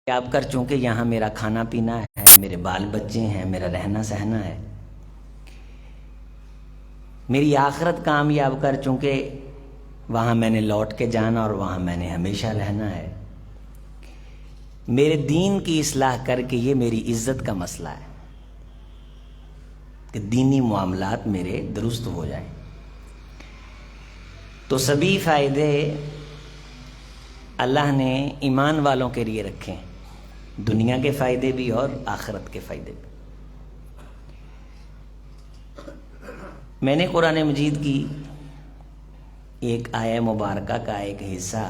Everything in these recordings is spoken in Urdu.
اب کر چونکہ یہاں میرا کھانا پینا ہے، میرے بال بچے ہیں، میرا رہنا سہنا ہے، میری آخرت کامیاب کر چونکہ وہاں میں نے لوٹ کے جانا اور وہاں میں نے ہمیشہ رہنا ہے، میرے دین کی اصلاح کر کے یہ میری عزت کا مسئلہ ہے کہ دینی معاملات میرے درست ہو جائیں۔ تو سبھی فائدے اللہ نے ایمان والوں کے لیے رکھے ہیں، دنیا کے فائدے بھی اور آخرت کے فائدے بھی۔ میں نے قرآن مجید کی ایک آیہ مبارکہ کا ایک حصہ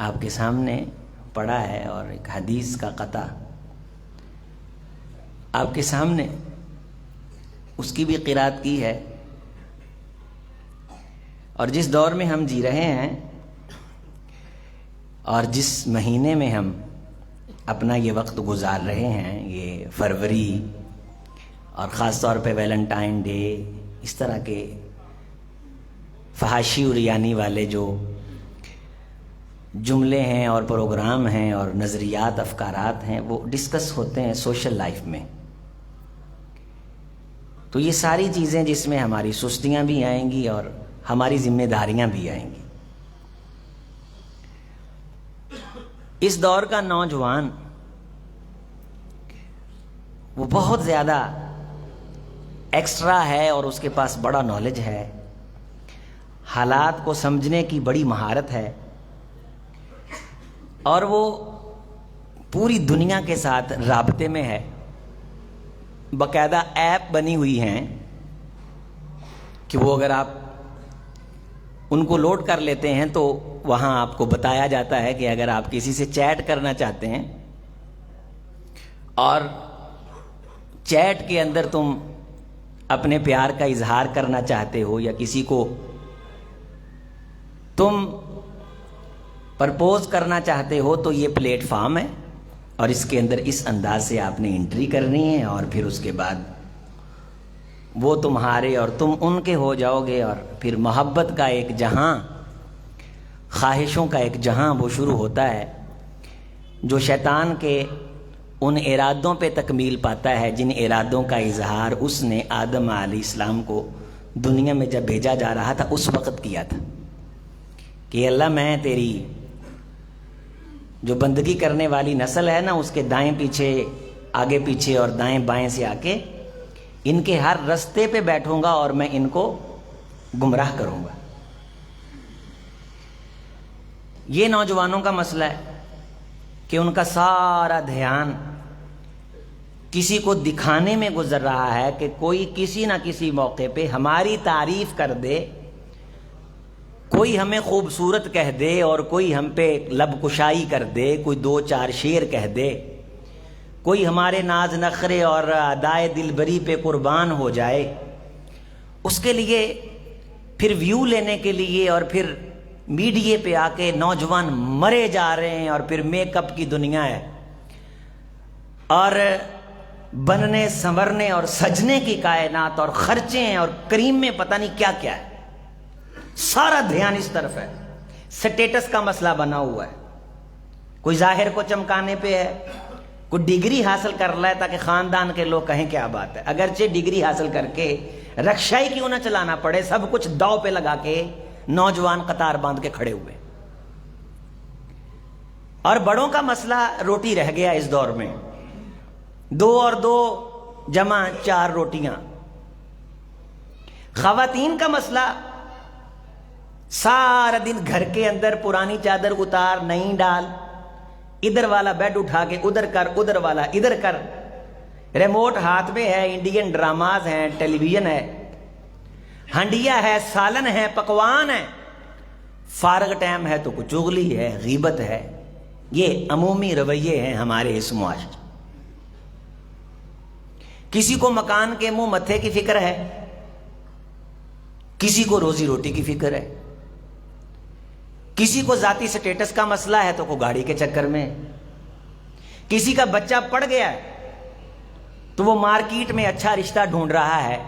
آپ کے سامنے پڑھا ہے اور ایک حدیث کا قطع آپ کے سامنے اس کی بھی قرات کی ہے۔ اور جس دور میں ہم جی رہے ہیں اور جس مہینے میں ہم اپنا یہ وقت گزار رہے ہیں، یہ فروری اور خاص طور پہ ویلنٹائن ڈے، اس طرح کے فحاشی اور ریانی والے جو جملے ہیں اور پروگرام ہیں اور نظریات افکارات ہیں وہ ڈسکس ہوتے ہیں سوشل لائف میں، تو یہ ساری چیزیں جس میں ہماری سستیاں بھی آئیں گی اور ہماری ذمہ داریاں بھی آئیں گی۔ اس دور کا نوجوان وہ بہت زیادہ ایکسٹرا ہے اور اس کے پاس بڑا نالج ہے، حالات کو سمجھنے کی بڑی مہارت ہے، اور وہ پوری دنیا کے ساتھ رابطے میں ہے۔ باقاعدہ ایپ بنی ہوئی ہیں کہ وہ اگر آپ ان کو لوڈ کر لیتے ہیں تو وہاں آپ کو بتایا جاتا ہے کہ اگر آپ کسی سے چیٹ کرنا چاہتے ہیں اور چیٹ کے اندر تم اپنے پیار کا اظہار کرنا چاہتے ہو یا کسی کو تم پرپوز کرنا چاہتے ہو تو یہ پلیٹ فارم ہے اور اس کے اندر اس انداز سے آپ نے انٹری کرنی ہے، اور پھر اس کے بعد وہ تمہارے اور تم ان کے ہو جاؤ گے، اور پھر محبت کا ایک جہاں، خواہشوں کا ایک جہاں وہ شروع ہوتا ہے جو شیطان کے ان ارادوں پہ تکمیل پاتا ہے جن ارادوں کا اظہار اس نے آدم علیہ السلام کو دنیا میں جب بھیجا جا رہا تھا اس وقت کیا تھا کہ اللہ میں تیری جو بندگی کرنے والی نسل ہے نا، اس کے دائیں پیچھے، آگے پیچھے اور دائیں بائیں سے آ کے ان کے ہر رستے پہ بیٹھوں گا اور میں ان کو گمراہ کروں گا۔ یہ نوجوانوں کا مسئلہ ہے کہ ان کا سارا دھیان کسی کو دکھانے میں گزر رہا ہے کہ کوئی کسی نہ کسی موقع پہ ہماری تعریف کر دے، کوئی ہمیں خوبصورت کہہ دے اور کوئی ہم پہ لب کشائی کر دے، کوئی دو چار شعر کہہ دے، کوئی ہمارے ناز نخرے اور ادائے دلبری پہ قربان ہو جائے، اس کے لیے پھر ویو لینے کے لیے اور پھر میڈیا پہ آ کے نوجوان مرے جا رہے ہیں، اور پھر میک اپ کی دنیا ہے اور بننے سنورنے اور سجنے کی کائنات اور خرچے ہیں اور کریم میں پتہ نہیں کیا کیا ہے، سارا دھیان اس طرف ہے۔ سٹیٹس کا مسئلہ بنا ہوا ہے، کوئی ظاہر کو چمکانے پہ ہے، کوئی ڈگری حاصل کر رہا ہے تاکہ خاندان کے لوگ کہیں کیا بات ہے، اگرچہ ڈگری حاصل کر کے رکشائی کیوں نہ چلانا پڑے، سب کچھ داؤ پہ لگا کے نوجوان قطار باندھ کے کھڑے ہوئے۔ اور بڑوں کا مسئلہ روٹی رہ گیا اس دور میں، 2 اور 2 جمع 4 روٹیاں۔ خواتین کا مسئلہ سارا دن گھر کے اندر پرانی چادر اتار نئی ڈال، ادھر والا بیڈ اٹھا کے ادھر کر، ادھر والا ادھر کر، ریموٹ ہاتھ میں ہے، انڈین ڈراماز ہیں، ٹیلی ویژن ہے، ہنڈیا ہے، سالن ہے، پکوان ہے، فارغ ٹائم ہے تو کچھ چغلی ہے، غیبت ہے۔ یہ عمومی رویے ہیں ہمارے اس معاشرے۔ کسی کو مکان کے منہ متھے کی فکر ہے، کسی کو روزی روٹی کی فکر ہے، کسی کو ذاتی سٹیٹس کا مسئلہ ہے تو کوئی گاڑی کے چکر میں، کسی کا بچہ پڑھ گیا ہے تو وہ مارکیٹ میں اچھا رشتہ ڈھونڈ رہا ہے،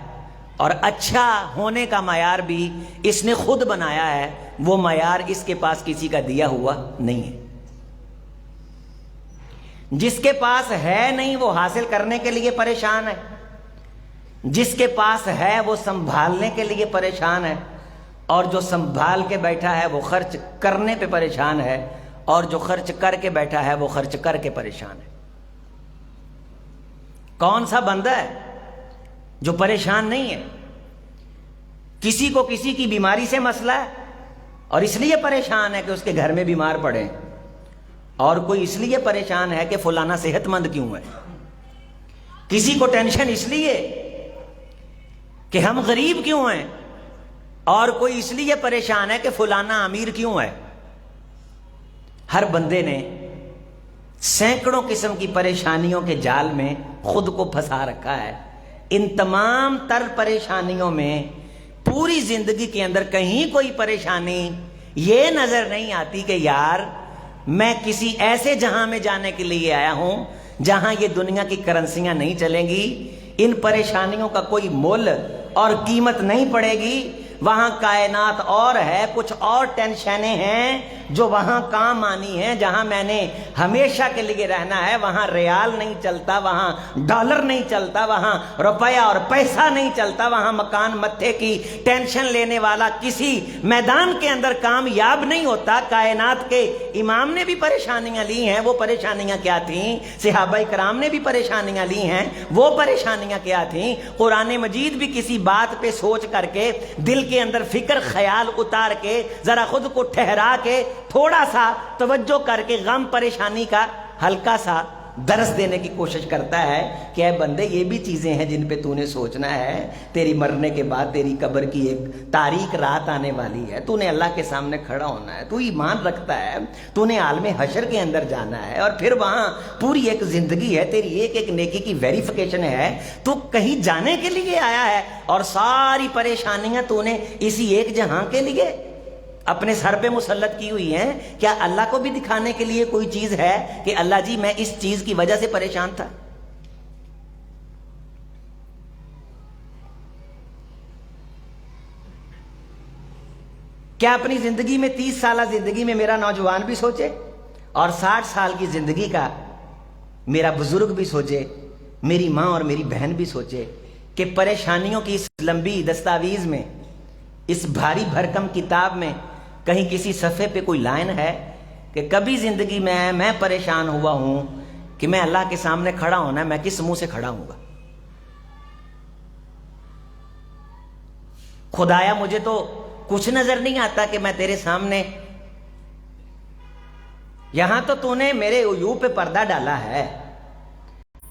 اور اچھا ہونے کا معیار بھی اس نے خود بنایا ہے، وہ معیار اس کے پاس کسی کا دیا ہوا نہیں ہے۔ جس کے پاس ہے نہیں وہ حاصل کرنے کے لیے پریشان ہے، جس کے پاس ہے وہ سنبھالنے کے لیے پریشان ہے، اور جو سنبھال کے بیٹھا ہے وہ خرچ کرنے پہ پریشان ہے، اور جو خرچ کر کے بیٹھا ہے وہ خرچ کر کے پریشان ہے۔ کون سا بندہ ہے جو پریشان نہیں ہے؟ کسی کو کسی کی بیماری سے مسئلہ ہے اور اس لیے پریشان ہے کہ اس کے گھر میں بیمار پڑے، اور کوئی اس لیے پریشان ہے کہ فلانا صحت مند کیوں ہے۔ کسی کو ٹینشن اس لیے کہ ہم غریب کیوں ہیں، اور کوئی اس لیے پریشان ہے کہ فلانا امیر کیوں ہے۔ ہر بندے نے سینکڑوں قسم کی پریشانیوں کے جال میں خود کو پھنسا رکھا ہے۔ ان تمام تر پریشانیوں میں پوری زندگی کے اندر کہیں کوئی پریشانی یہ نظر نہیں آتی کہ یار میں کسی ایسے جہاں میں جانے کے لیے آیا ہوں جہاں یہ دنیا کی کرنسیاں نہیں چلیں گی، ان پریشانیوں کا کوئی مول اور قیمت نہیں پڑے گی، وہاں کائنات اور ہے، کچھ اور ٹینشنیں ہیں جو وہاں کام آنی ہیں۔ جہاں میں نے ہمیشہ کے لیے رہنا ہے وہاں ریال نہیں چلتا، وہاں ڈالر نہیں چلتا، وہاں روپیہ اور پیسہ نہیں چلتا، وہاں مکان متھے کی ٹینشن لینے والا کسی میدان کے اندر کامیاب نہیں ہوتا۔ کائنات کے امام نے بھی پریشانیاں لی ہیں، وہ پریشانیاں کیا تھیں؟ صحابہ کرام نے بھی پریشانیاں لی ہیں، وہ پریشانیاں کیا تھیں؟ قرآن مجید بھی کسی بات پہ سوچ کر کے دل کے اندر فکر خیال اتار کے ذرا خود کو ٹھہرا کے تھوڑا سا توجہ کر کے غم پریشانی کا ہلکا سا درس دینے کی کوشش کرتا ہے کہ اے بندے یہ بھی چیزیں ہیں جن پہ تو نے سوچنا ہے۔ تیری مرنے کے بعد تیری قبر کی ایک تاریک رات آنے والی ہے، تو نے اللہ کے سامنے کھڑا ہونا ہے، تو ایمان رکھتا ہے، تو نے عالم حشر کے اندر جانا ہے، اور پھر وہاں پوری ایک زندگی ہے، تیری ایک ایک نیکی کی ویریفیکیشن ہے، تو کہیں جانے کے لیے آیا ہے، اور ساری پریشانیاں تو نے اسی ایک جہاں کے لیے اپنے سر پہ مسلط کی ہوئی ہیں۔ کیا اللہ کو بھی دکھانے کے لیے کوئی چیز ہے کہ اللہ جی میں اس چیز کی وجہ سے پریشان تھا؟ کیا اپنی زندگی میں 30 سالہ زندگی میں میرا نوجوان بھی سوچے، اور 60 سال کی زندگی کا میرا بزرگ بھی سوچے، میری ماں اور میری بہن بھی سوچے کہ پریشانیوں کی اس لمبی دستاویز میں، اس بھاری بھرکم کتاب میں کہیں کسی صفحے پہ کوئی لائن ہے کہ کبھی زندگی میں پریشان ہوا ہوں کہ میں اللہ کے سامنے کھڑا ہونا ہے، میں کس منہ سے کھڑا ہوں گا؟ خدایا مجھے تو کچھ نظر نہیں آتا کہ میں تیرے سامنے، یہاں تو نے میرے عیوب پہ پردہ ڈالا ہے۔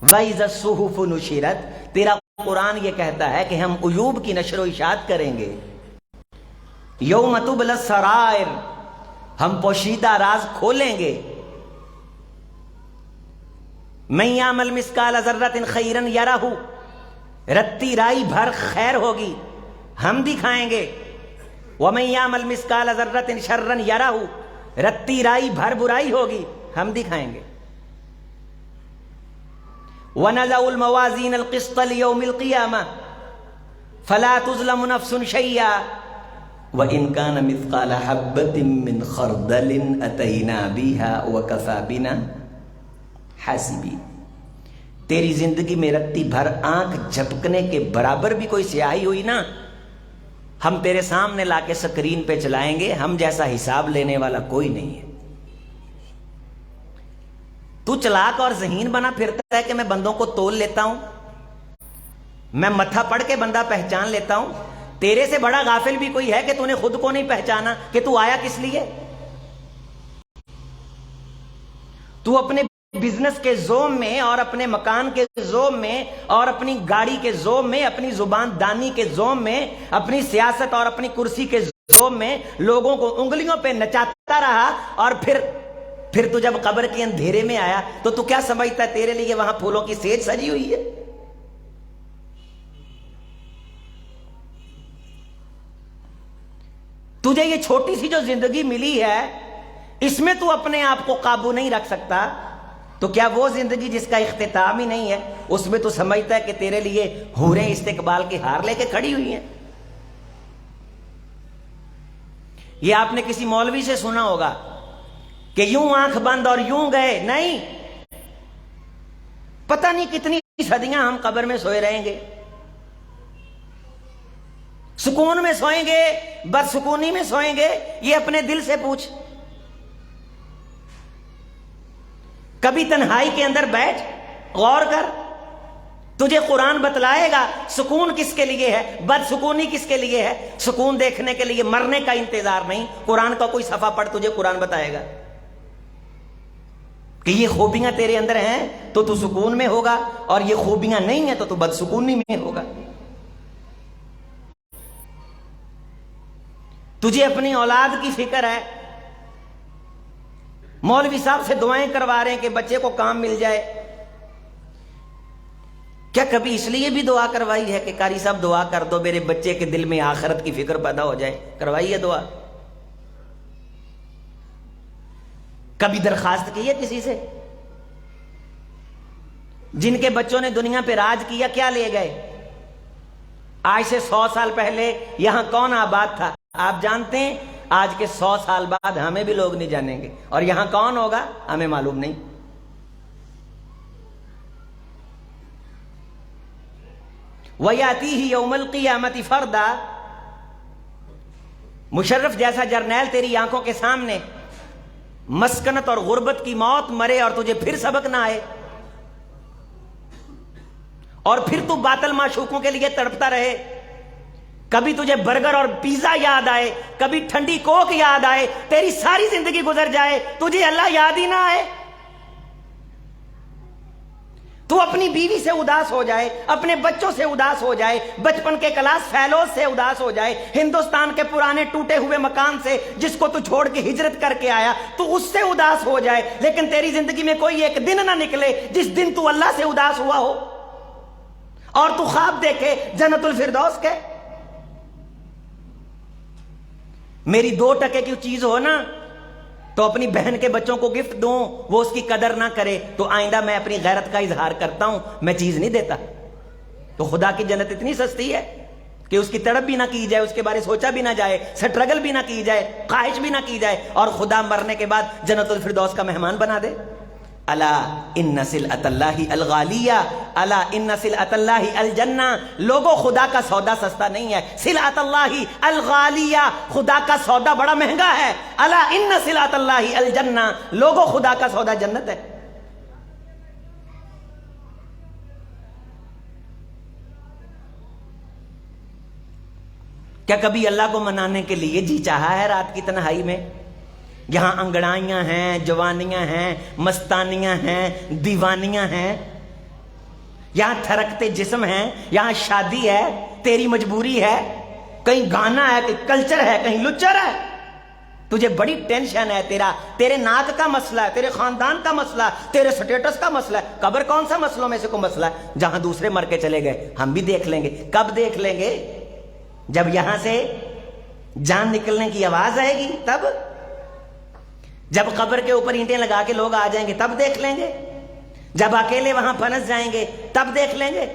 وَإِذَا الصُّحُفُ نُشِرَتْ، تیرا قرآن یہ کہتا ہے کہ ہم عیوب کی نشر و اشاعت کریں گے۔ یوم تبلی السرائر، ہم پوشیدہ راز کھولیں گے۔ من یعمل مثقال ذرۃ خیرا یرہ، رتی رائی بھر خیر ہوگی ہم دکھائیں گے۔ ومن یعمل مثقال ذرۃ شرا یرہ، رتی رائی بھر برائی ہوگی ہم دکھائیں گے۔ وَنَضَعُ الْمَوَازِينَ الْقِسْطَ لِيَوْمِ الْقِيَامَةِ فَلَا تُظْلَمُ نَفْسٌ شَيْئًا وَإِنْ كَانَ مِثْقَالَ حَبَّةٍ مِّنْ خَرْدَلٍ أَتَيْنَا بِهَا وَكَفَى بِنَا حَاسِبِينَ۔ تیری زندگی میں رتی بھر آنکھ جھپکنے کے برابر بھی کوئی سیاہی ہوئی نا، ہم تیرے سامنے لا کے سکرین پہ چلائیں گے، ہم جیسا حساب لینے والا کوئی نہیں ہے۔ تو چلاک اور ذہین بنا پھرتا ہے کہ میں بندوں کو تول لیتا ہوں، میں متھا پڑھ کے بندہ پہچان لیتا ہوں۔ تیرے سے بڑا غافل بھی کوئی ہے کہ تو نے خود کو نہیں پہچانا کہ تو آیا کس لیے؟ تو اپنے بزنس کے زوم میں اور اپنے مکان کے زوم میں اور اپنی گاڑی کے زوم میں، اپنی زبان دانی کے زوم میں، اپنی سیاست اور اپنی کرسی کے زوم میں لوگوں کو انگلیوں پہ نچاتا رہا، اور پھر تو جب قبر کے اندھیرے میں آیا تو کیا سمجھتا ہے تیرے لیے وہاں پھولوں کی سیج سجی ہوئی ہے؟ تجھے یہ چھوٹی سی جو زندگی ملی ہے اس میں تو اپنے آپ کو قابو نہیں رکھ سکتا، تو کیا وہ زندگی جس کا اختتام ہی نہیں ہے اس میں تو سمجھتا ہے کہ تیرے لیے حوریں استقبال کے ہار لے کے کھڑی ہوئی ہیں؟ یہ آپ نے کسی مولوی سے سنا ہوگا کہ یوں آنکھ بند اور یوں گئے، نہیں، پتہ نہیں کتنی صدیاں ہم قبر میں سوئے رہیں گے، سکون میں سوئیں گے، بدسکونی میں سوئیں گے، یہ اپنے دل سے پوچھ۔ کبھی تنہائی کے اندر بیٹھ، غور کر، تجھے قرآن بتلائے گا سکون کس کے لیے ہے، بدسکونی کس کے لیے ہے۔ سکون دیکھنے کے لیے مرنے کا انتظار نہیں، قرآن کا کوئی صفحہ پڑھ، تجھے قرآن بتائے گا کہ یہ خوبیاں تیرے اندر ہیں تو سکون میں ہوگا، اور یہ خوبیاں نہیں ہیں تو بدسکونی میں ہوگا۔ تجھے اپنی اولاد کی فکر ہے، مولوی صاحب سے دعائیں کروا رہے ہیں کہ بچے کو کام مل جائے، کیا کبھی اس لیے بھی دعا کروائی ہے کہ قاری صاحب دعا کر دو میرے بچے کے دل میں آخرت کی فکر پیدا ہو جائے؟ کروائی ہے دعا؟ کبھی درخواست کی ہے کسی سے؟ جن کے بچوں نے دنیا پہ راج کیا کیا لے گئے؟ آج سے 100 سال پہلے یہاں کون آباد تھا آپ جانتے ہیں؟ آج کے 100 سال بعد ہمیں بھی لوگ نہیں جانیں گے، اور یہاں کون ہوگا ہمیں معلوم نہیں۔ وَيَأْتِيهِ يَوْمَ الْقِيَامَةِ فَرْدًا، مشرف جیسا جرنیل تیری آنکھوں کے سامنے مسکنت اور غربت کی موت مرے اور تجھے پھر سبق نہ آئے، اور پھر تو باطل معشوقوں کے لیے تڑپتا رہے، کبھی تجھے برگر اور پیزا یاد آئے، کبھی ٹھنڈی کوک یاد آئے، تیری ساری زندگی گزر جائے، تجھے اللہ یاد ہی نہ آئے۔ تو اپنی بیوی سے اداس ہو جائے، اپنے بچوں سے اداس ہو جائے، بچپن کے کلاس فیلوز سے اداس ہو جائے، ہندوستان کے پرانے ٹوٹے ہوئے مکان سے جس کو تو چھوڑ کے ہجرت کر کے آیا تو اس سے اداس ہو جائے، لیکن تیری زندگی میں کوئی ایک دن نہ نکلے جس دن تو اللہ سے اداس ہوا ہو، اور تو خواب دیکھے جنت الفردوس کے۔ میری 2 ٹکے کی چیز ہو نا تو اپنی بہن کے بچوں کو گفٹ دوں، وہ اس کی قدر نہ کرے تو آئندہ میں اپنی غیرت کا اظہار کرتا ہوں، میں چیز نہیں دیتا۔ تو خدا کی جنت اتنی سستی ہے کہ اس کی تڑپ بھی نہ کی جائے، اس کے بارے سوچا بھی نہ جائے، سٹرگل بھی نہ کی جائے، خواہش بھی نہ کی جائے، اور خدا مرنے کے بعد جنت الفردوس کا مہمان بنا دے۔ الا ان سلعۃ اللہ الغالیہ، الا ان سلعۃ اللہ الجنہ، لوگوں خدا کا سودا سستا نہیں ہے، سلعۃ اللہ الغالیہ، خدا کا سودا بڑا مہنگا ہے۔ الا ان سلعۃ اللہ الجنہ، لوگوں خدا کا سودا جنت ہے۔ کیا کبھی اللہ کو منانے کے لیے جی چاہا ہے رات کی تنہائی میں؟ یہاں انگڑائیاں ہیں، جوانیاں ہیں، مستانیاں ہیں، دیوانیاں ہیں، یہاں تھرکتے جسم ہیں، یہاں شادی ہے، تیری مجبوری ہے، کہیں گانا ہے، کہیں کلچر ہے، کہیں لچر ہے، تجھے بڑی ٹینشن ہے، تیرے ناک کا مسئلہ ہے، تیرے خاندان کا مسئلہ ہے، تیرے سٹیٹس کا مسئلہ ہے۔ قبر کون سا مسئلوں میں سے کوئی مسئلہ ہے؟ جہاں دوسرے مر کے چلے گئے ہم بھی دیکھ لیں گے۔ کب دیکھ لیں گے؟ جب یہاں سے جان نکلنے کی آواز آئے گی، تب جب قبر کے اوپر اینٹیں لگا کے لوگ آ جائیں گے تب دیکھ لیں گے، جب اکیلے وہاں پھنس جائیں گے تب دیکھ لیں گے۔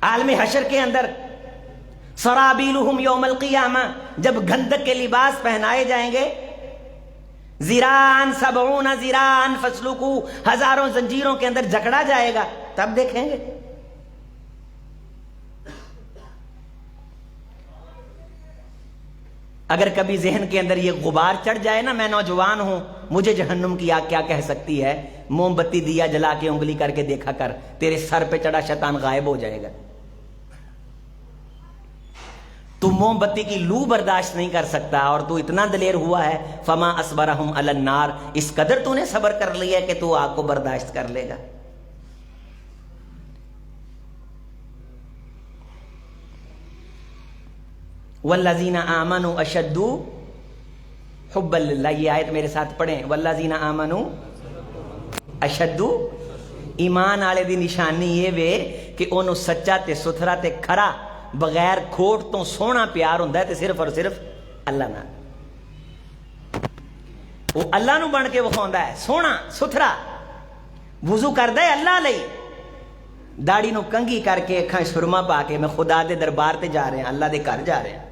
عالم حشر کے اندر سرابیلہم یوم القیامہ، جب گندک کے لباس پہنائے جائیں گے، ذراعاً 70 ذراعاً فاسلکوا، ہزاروں زنجیروں کے اندر جکڑا جائے گا، تب دیکھیں گے۔ اگر کبھی ذہن کے اندر یہ غبار چڑھ جائے نا، میں نوجوان ہوں، مجھے جہنم کی آگ کیا کہہ سکتی ہے، موم بتی دیا جلا کے انگلی کر کے دیکھا کر، تیرے سر پہ چڑھا شیطان غائب ہو جائے گا۔ تو موم بتی کی لو برداشت نہیں کر سکتا اور تو اتنا دلیر ہوا ہے، فما اصبرہم علی النار، اس قدر تو نے صبر کر لیا کہ تو آگ کو برداشت کر لے گا۔ والذین آمنوا اشد حبا للہ، یہ آیت میرے ساتھ پڑھیں، والذین آمنوا اشد، ایمان والے دی نشانی یہ وے کہ انہوں سچا تے ستھرا تے کھرا بغیر کھوٹ تو سونا پیار ہوندا ہے تے صرف اور صرف اللہ نال، وہ اللہ نو بن کے وکھاوندا ہے، سونا ستھرا، وضو کردا ہے اللہ لئی، داڑھی نو کنگھی کر کے اکھاں سرما پا کے میں خدا دے دربار تے جا رہے ہیں، اللہ دے گھر جا رہے ہیں،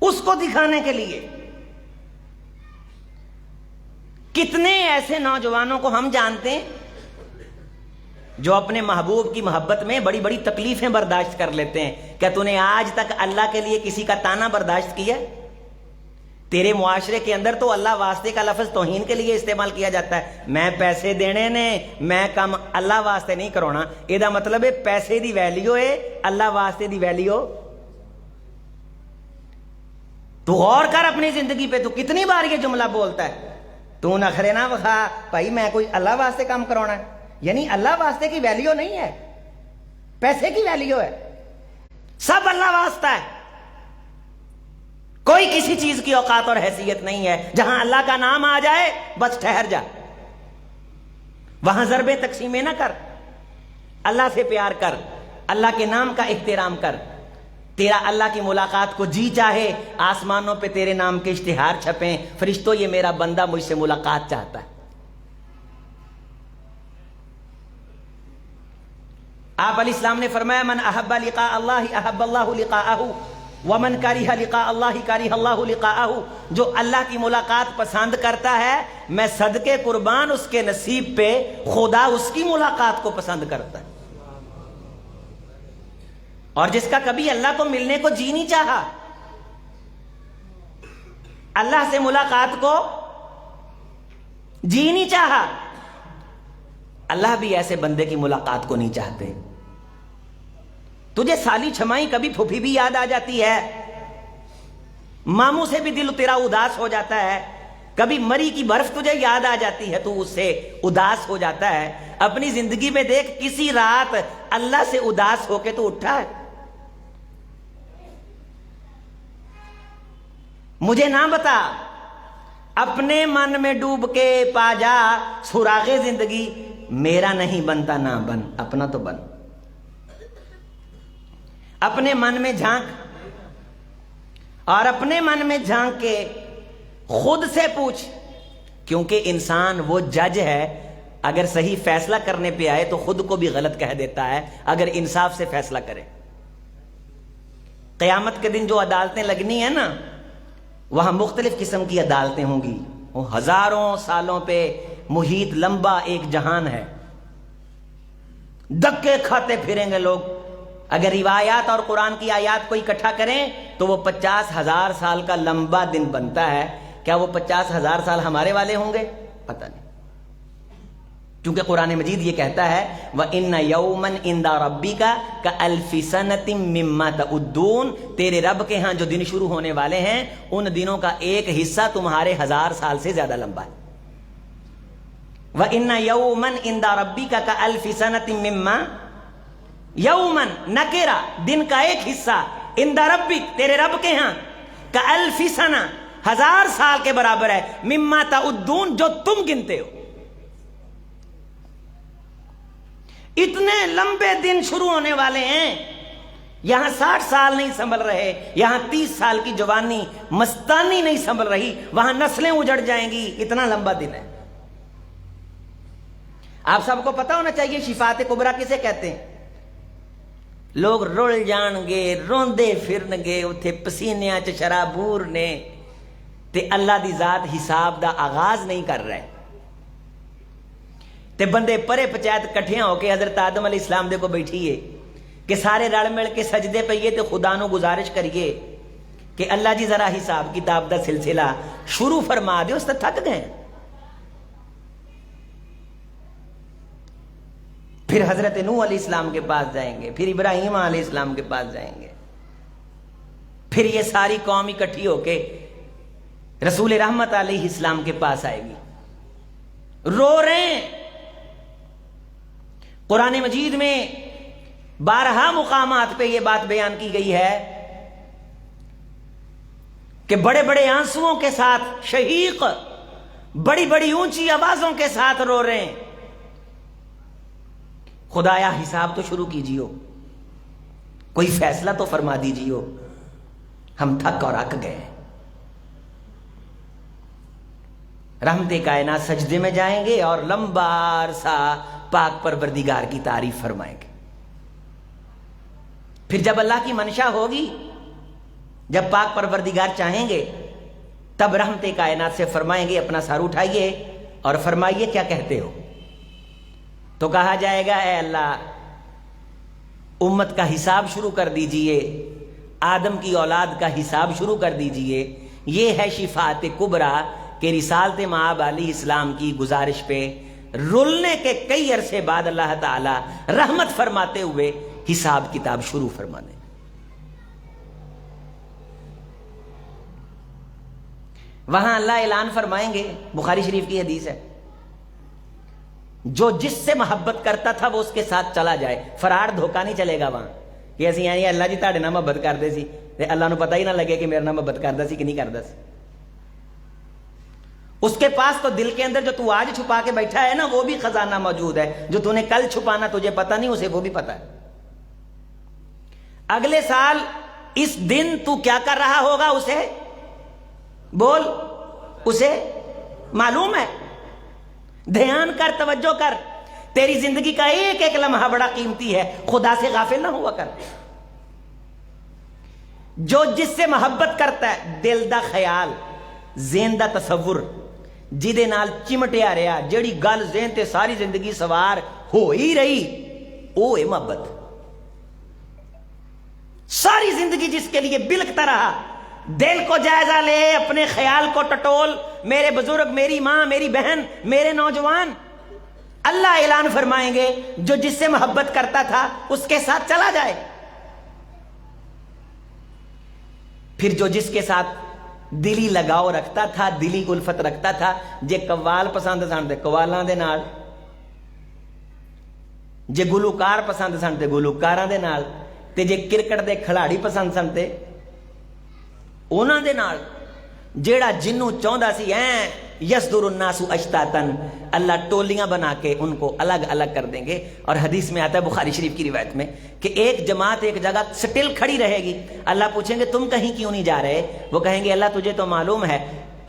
اس کو دکھانے کے لیے کتنے ایسے نوجوانوں کو ہم جانتے ہیں جو اپنے محبوب کی محبت میں بڑی بڑی تکلیفیں برداشت کر لیتے ہیں. کیا تو نے آج تک اللہ کے لیے کسی کا تانا برداشت کیا؟ تیرے معاشرے کے اندر تو اللہ واسطے کا لفظ توہین کے لیے استعمال کیا جاتا ہے. میں پیسے دینے نے میں کم اللہ واسطے نہیں کرونا. یہ مطلب ہے پیسے دی ویلیو ہے, اللہ واسطے دی ویلیو. تو غور کر اپنی زندگی پہ, تو کتنی بار یہ جملہ بولتا ہے, تو نخرے نہ بخا بھائی میں کوئی اللہ واسطے کام کرانا ہے. یعنی اللہ واسطے کی ویلیو نہیں ہے, پیسے کی ویلیو ہے. سب اللہ واسطہ ہے, کوئی کسی چیز کی اوقات اور حیثیت نہیں ہے. جہاں اللہ کا نام آ جائے بس ٹھہر جا, وہاں ضربیں تقسیمیں نہ کر. اللہ سے پیار کر, اللہ کے نام کا احترام کر. تیرا اللہ کی ملاقات کو جی چاہے آسمانوں پہ تیرے نام کے اشتہار چھپیں, فرشتوں یہ میرا بندہ مجھ سے ملاقات چاہتا ہے. آپ علیہ السلام نے فرمایا من احب لقاء اللہ احب اللہ لقاءہ ومن کرہ لقاء اللہ کرہ اللہ لقاءہ. جو اللہ کی ملاقات پسند کرتا ہے میں صدقے قربان اس کے نصیب پہ خدا اس کی ملاقات کو پسند کرتا ہے. اور جس کا کبھی اللہ کو ملنے کو جی نہیں چاہا, اللہ سے ملاقات کو جی نہیں چاہا, اللہ بھی ایسے بندے کی ملاقات کو نہیں چاہتے. تجھے سالی چھمائی کبھی پھوپھی بھی یاد آ جاتی ہے, ماموں سے بھی دل تیرا اداس ہو جاتا ہے, کبھی مری کی برف تجھے یاد آ جاتی ہے تو اس سے اداس ہو جاتا ہے. اپنی زندگی میں دیکھ کسی رات اللہ سے اداس ہو کے تو اٹھا ہے؟ مجھے نہ بتا. اپنے من میں ڈوب کے پا جا سراغ زندگی, میرا نہیں بنتا نہ بن, اپنا تو بن. اپنے من میں جھانک, اور اپنے من میں جھانک کے خود سے پوچھ, کیونکہ انسان وہ جج ہے, اگر صحیح فیصلہ کرنے پہ آئے تو خود کو بھی غلط کہہ دیتا ہے اگر انصاف سے فیصلہ کرے. قیامت کے دن جو عدالتیں لگنی ہیں نا, وہاں مختلف قسم کی عدالتیں ہوں گی. وہ ہزاروں سالوں پہ محیط لمبا ایک جہان ہے, دکے کھاتے پھریں گے لوگ. اگر روایات اور قرآن کی آیات کو اکٹھا کریں تو وہ 50,000 سال کا لمبا دن بنتا ہے. کیا وہ 50,000 سال ہمارے والے ہوں گے؟ پتہ نہیں, کیونکہ قرآن مجید یہ کہتا ہے وَإِنَّ يَوْمًا عِنْدَ رَبِّكَ كَأَلْفِ سَنَةٍ مِّمَّا تَعُدُّونَ. تیرے رب کے ہاں جو دن شروع ہونے والے ہیں ان دنوں کا ایک حصہ تمہارے 1000 سال سے زیادہ لمبا ہے. وَإِنَّ يَوْمًا عِنْدَ رَبِّكَ كَأَلْفِ سَنَةٍ مِّمَّا یومن نکیرا دن کا ایک حصہ, عند ربک تیرے رب کے ہاں, کالف سنہ 1000 سال کے برابر ہے, مما تعدون جو تم گنتے ہو. اتنے لمبے دن شروع ہونے والے ہیں. یہاں 60 سال نہیں سنبھل رہے, یہاں 30 سال کی جوانی مستانی نہیں سنبھل رہی, وہاں نسلیں اجڑ جائیں گی. اتنا لمبا دن ہے. آپ سب کو پتا ہونا چاہیے شفاعت کبریٰ کسے کہتے ہیں. لوگ رول جان گے, روندے پھرن گے اتھے پسینیاں چ شرابور نے, تے اللہ دی ذات حساب دا آغاز نہیں کر رہے. تے بندے پرے پچایت کٹھیاں ہو کے حضرت آدم علیہ السلام دے کو بیٹھیے کہ سارے رل مل کے سجدے پئیے تے خدا نو گزارش کریے کہ اللہ جی ذرا حساب کتاب دا سلسلہ شروع فرما دے. اس تے تھک گئے. پھر حضرت نوح علیہ السلام کے پاس جائیں گے, پھر ابراہیم علیہ السلام کے پاس جائیں گے, پھر یہ ساری قوم اکٹھی ہو کے رسول رحمت علیہ السلام کے پاس آئے گی. رو رہے ہیں. قرآن مجید میں 12 مقامات پہ یہ بات بیان کی گئی ہے کہ بڑے بڑے آنسوؤں کے ساتھ شہیق, بڑی بڑی اونچی آوازوں کے ساتھ رو رہے ہیں. خدایا حساب تو شروع کیجیو, کوئی فیصلہ تو فرما دیجیو, ہم تھک اور اک گئے. رحمت کائنات سجدے میں جائیں گے اور لمبا عرصہ پاک پروردگار کی تعریف فرمائیں گے. پھر جب اللہ کی منشا ہوگی, جب پاک پروردگار چاہیں گے, تب رحمت کائنات سے فرمائیں گے اپنا سر اٹھائیے اور فرمائیے کیا کہتے ہو؟ تو کہا جائے گا اے اللہ امت کا حساب شروع کر دیجئے، آدم کی اولاد کا حساب شروع کر دیجئے۔ یہ ہے شفاعت کبریٰ کہ رسالت مآب علیہ السلام کی گزارش پہ رولنے کے کئی عرصے بعد اللہ تعالی رحمت فرماتے ہوئے حساب کتاب شروع فرما دیں۔ وہاں اللہ اعلان فرمائیں گے، بخاری شریف کی حدیث ہے، جو جس سے محبت کرتا تھا وہ اس کے ساتھ چلا جائے، فرار دھوکہ نہیں چلے گا وہاں کہ اسی یعنی اللہ جی تاڑے نہ محبت کرتے سی تے اللہ نو پتہ ہی نہ لگے کہ میرے نام محبت کرتا سی کہ نہیں کرتا سی۔ اس کے پاس تو دل کے اندر جو تو آج چھپا کے بیٹھا ہے نا وہ بھی خزانہ موجود ہے، جو تو نے کل چھپانا تجھے پتہ نہیں اسے وہ بھی پتہ ہے۔ اگلے سال اس دن تو کیا کر رہا ہوگا اسے بول، اسے معلوم ہے۔ دھیان کر، توجہ کر، تیری زندگی کا ایک ایک لمحہ بڑا قیمتی ہے، خدا سے غافل نہ ہوا کر۔ جو جس سے محبت کرتا ہے، دل دا خیال، ذہن دا تصور، جدے نال چمٹیا رہا، جیڑی گل ذہن تے ساری زندگی سوار ہو ہی رہی، وہ ہے محبت۔ ساری زندگی جس کے لیے بلکتا رہا، دل کو جائزہ لے، اپنے خیال کو ٹٹول، میرے بزرگ، میری ماں، میری بہن، میرے نوجوان، اللہ اعلان فرمائیں گے جو جس سے محبت کرتا تھا اس کے ساتھ چلا جائے۔ پھر جو جس کے ساتھ دلی لگاؤ رکھتا تھا، دلی الفت رکھتا تھا، جے قوال پسند سن تے قوالاں دے نال، جے گلوکار پسند سن تے گلوکاراں دے نال، تے جے کرکٹ دے کھلاڑی پسند سن تے انہاں دے نال، جیڑا جنوں چاہندا سی یصدر الناس اشتاتن، اللہ ٹولیاں بنا کے ان کو الگ الگ کر دیں گے۔ اور حدیث میں آتا ہے بخاری شریف کی روایت میں کہ ایک جماعت ایک جگہ سٹل کھڑی رہے گی، اللہ پوچھیں گے تم کہیں کیوں نہیں جا رہے؟ وہ کہیں گے اللہ تجھے تو معلوم ہے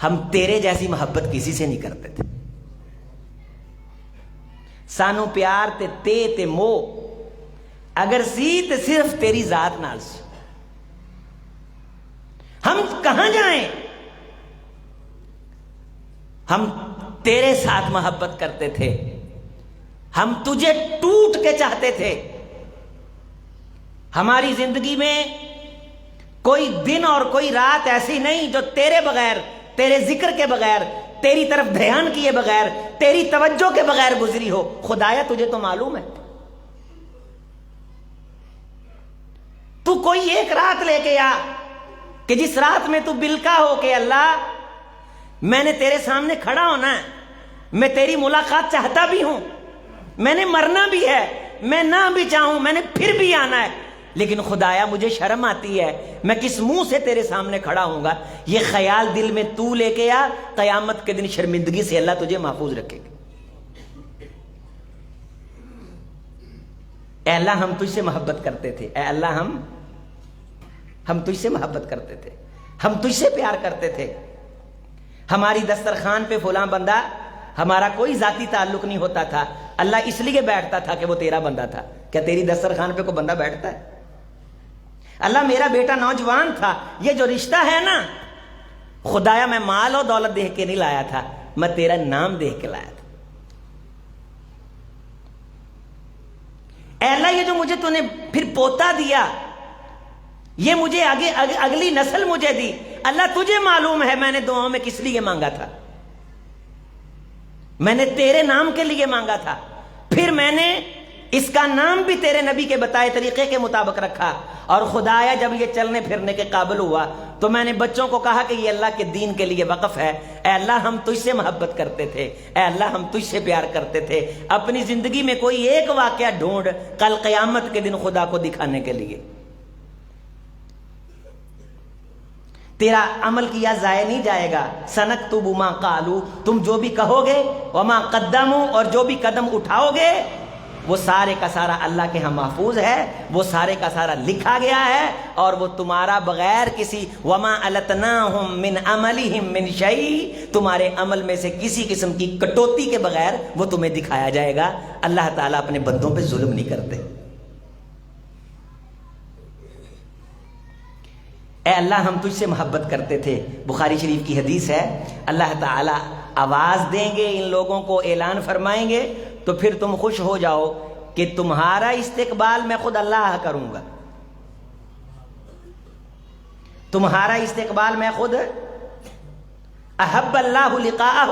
ہم تیرے جیسی محبت کسی سے نہیں کرتے تھے، سانو پیار تے مو اگر سی تے صرف تیری ذات نال سی، ہم کہاں جائیں؟ ہم تیرے ساتھ محبت کرتے تھے، ہم تجھے ٹوٹ کے چاہتے تھے۔ ہماری زندگی میں کوئی دن اور کوئی رات ایسی نہیں جو تیرے بغیر، تیرے ذکر کے بغیر، تیری طرف دھیان کیے بغیر، تیری توجہ کے بغیر گزری ہو۔ خدایا تجھے تو معلوم ہے، تو کوئی ایک رات لے کے آ کہ جس رات میں تو بلکا ہو کہ اللہ میں نے تیرے سامنے کھڑا ہونا ہے، میں تیری ملاقات چاہتا بھی ہوں، میں نے مرنا بھی ہے، میں نہ بھی چاہوں میں نے پھر بھی آنا ہے، لیکن خدایا مجھے شرم آتی ہے، میں کس منہ سے تیرے سامنے کھڑا ہوں گا۔ یہ خیال دل میں تو لے کے آ، قیامت کے دن شرمندگی سے اللہ تجھے محفوظ رکھے گا۔ اے اللہ ہم تجھ سے محبت کرتے تھے، اے اللہ ہم تجھ سے محبت کرتے تھے، ہم تجھ سے پیار کرتے تھے۔ ہماری دسترخوان پہ فلاں بندہ، ہمارا کوئی ذاتی تعلق نہیں ہوتا تھا، اللہ اس لیے بیٹھتا تھا کہ وہ تیرا بندہ تھا۔ کیا تیری دسترخوان پہ کوئی بندہ بیٹھتا ہے؟ اللہ میرا بیٹا نوجوان تھا، یہ جو رشتہ ہے نا خدایا میں مال و دولت دیکھ کے نہیں لایا تھا، میں تیرا نام دیکھ کے لایا تھا۔ اے اللہ یہ جو مجھے تو نے پھر پوتا دیا، یہ مجھے آگے اگلی نسل مجھے دی، اللہ تجھے معلوم ہے میں نے دعاؤں میں کس لیے مانگا تھا، میں نے تیرے نام کے لیے مانگا تھا، پھر میں نے اس کا نام بھی تیرے نبی کے بتائے طریقے کے مطابق رکھا، اور خدایا جب یہ چلنے پھرنے کے قابل ہوا تو میں نے بچوں کو کہا کہ یہ اللہ کے دین کے لیے وقف ہے۔ اے اللہ ہم تجھ سے محبت کرتے تھے، اے اللہ ہم تجھ سے پیار کرتے تھے۔ اپنی زندگی میں کوئی ایک واقعہ ڈھونڈ کل قیامت کے دن خدا کو دکھانے کے لیے۔ تیرا عمل کیا ضائع نہیں جائے گا۔ سنکتب ما قالوا، تم جو بھی کہو گے، وما قدموا، اور جو بھی قدم اٹھاؤ گے، وہ سارے کا سارا اللہ کے ہاں محفوظ ہے، وہ سارے کا سارا لکھا گیا ہے، اور وہ تمہارا بغیر کسی وما التناہم من عملہم من شیء، تمہارے عمل میں سے کسی قسم کی کٹوتی کے بغیر وہ تمہیں دکھایا جائے گا۔ اللہ تعالیٰ اپنے بندوں پہ ظلم نہیں کرتے۔ اے اللہ ہم تجھ سے محبت کرتے تھے۔ بخاری شریف کی حدیث ہے، اللہ تعالیٰ آواز دیں گے، ان لوگوں کو اعلان فرمائیں گے، تو پھر تم خوش ہو جاؤ کہ تمہارا استقبال میں خود اللہ کروں گا، تمہارا استقبال میں خود احب اللہ لقاءہ،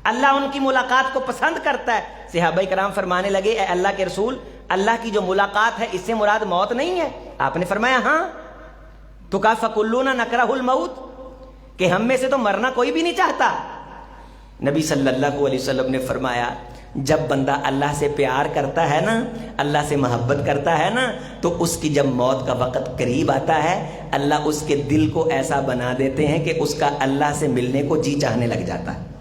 اللہ ان کی ملاقات کو پسند کرتا ہے۔ صحابہ کرام فرمانے لگے اے اللہ کے رسول، اللہ کی جو ملاقات ہے اس سے مراد موت نہیں ہے؟ آپ نے فرمایا ہاں۔ تو کہا فَكُلُّنَا نَكْرَهُ الْمَوْتِ، کہ ہم میں سے تو مرنا کوئی بھی نہیں چاہتا۔ نبی صلی اللہ علیہ وسلم نے فرمایا جب بندہ اللہ سے پیار کرتا ہے نا، اللہ سے محبت کرتا ہے نا، تو اس کی جب موت کا وقت قریب آتا ہے، اللہ اس کے دل کو ایسا بنا دیتے ہیں کہ اس کا اللہ سے ملنے کو جی چاہنے لگ جاتا ہے۔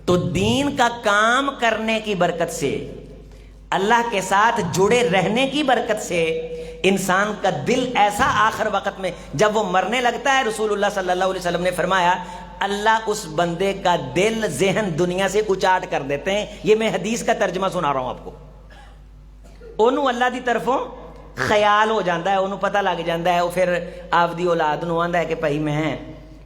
تو دین کا کام کرنے کی برکت سے، اللہ کے ساتھ جڑے رہنے کی برکت سے انسان کا دل ایسا آخر وقت میں جب وہ مرنے لگتا ہے، رسول اللہ صلی اللہ علیہ وسلم نے فرمایا اللہ اس بندے کا دل ذہن دنیا سے اچاٹ کر دیتے ہیں۔ یہ میں حدیث کا ترجمہ سنا رہا ہوں آپ کو۔ انہوں اللہ دی طرفوں خیال ہو جاندہ ہے، انہوں پتہ لگ جاندہ ہے، وہ پھر آپ دی اولاد نو آندہ ہے کہ بھائی میں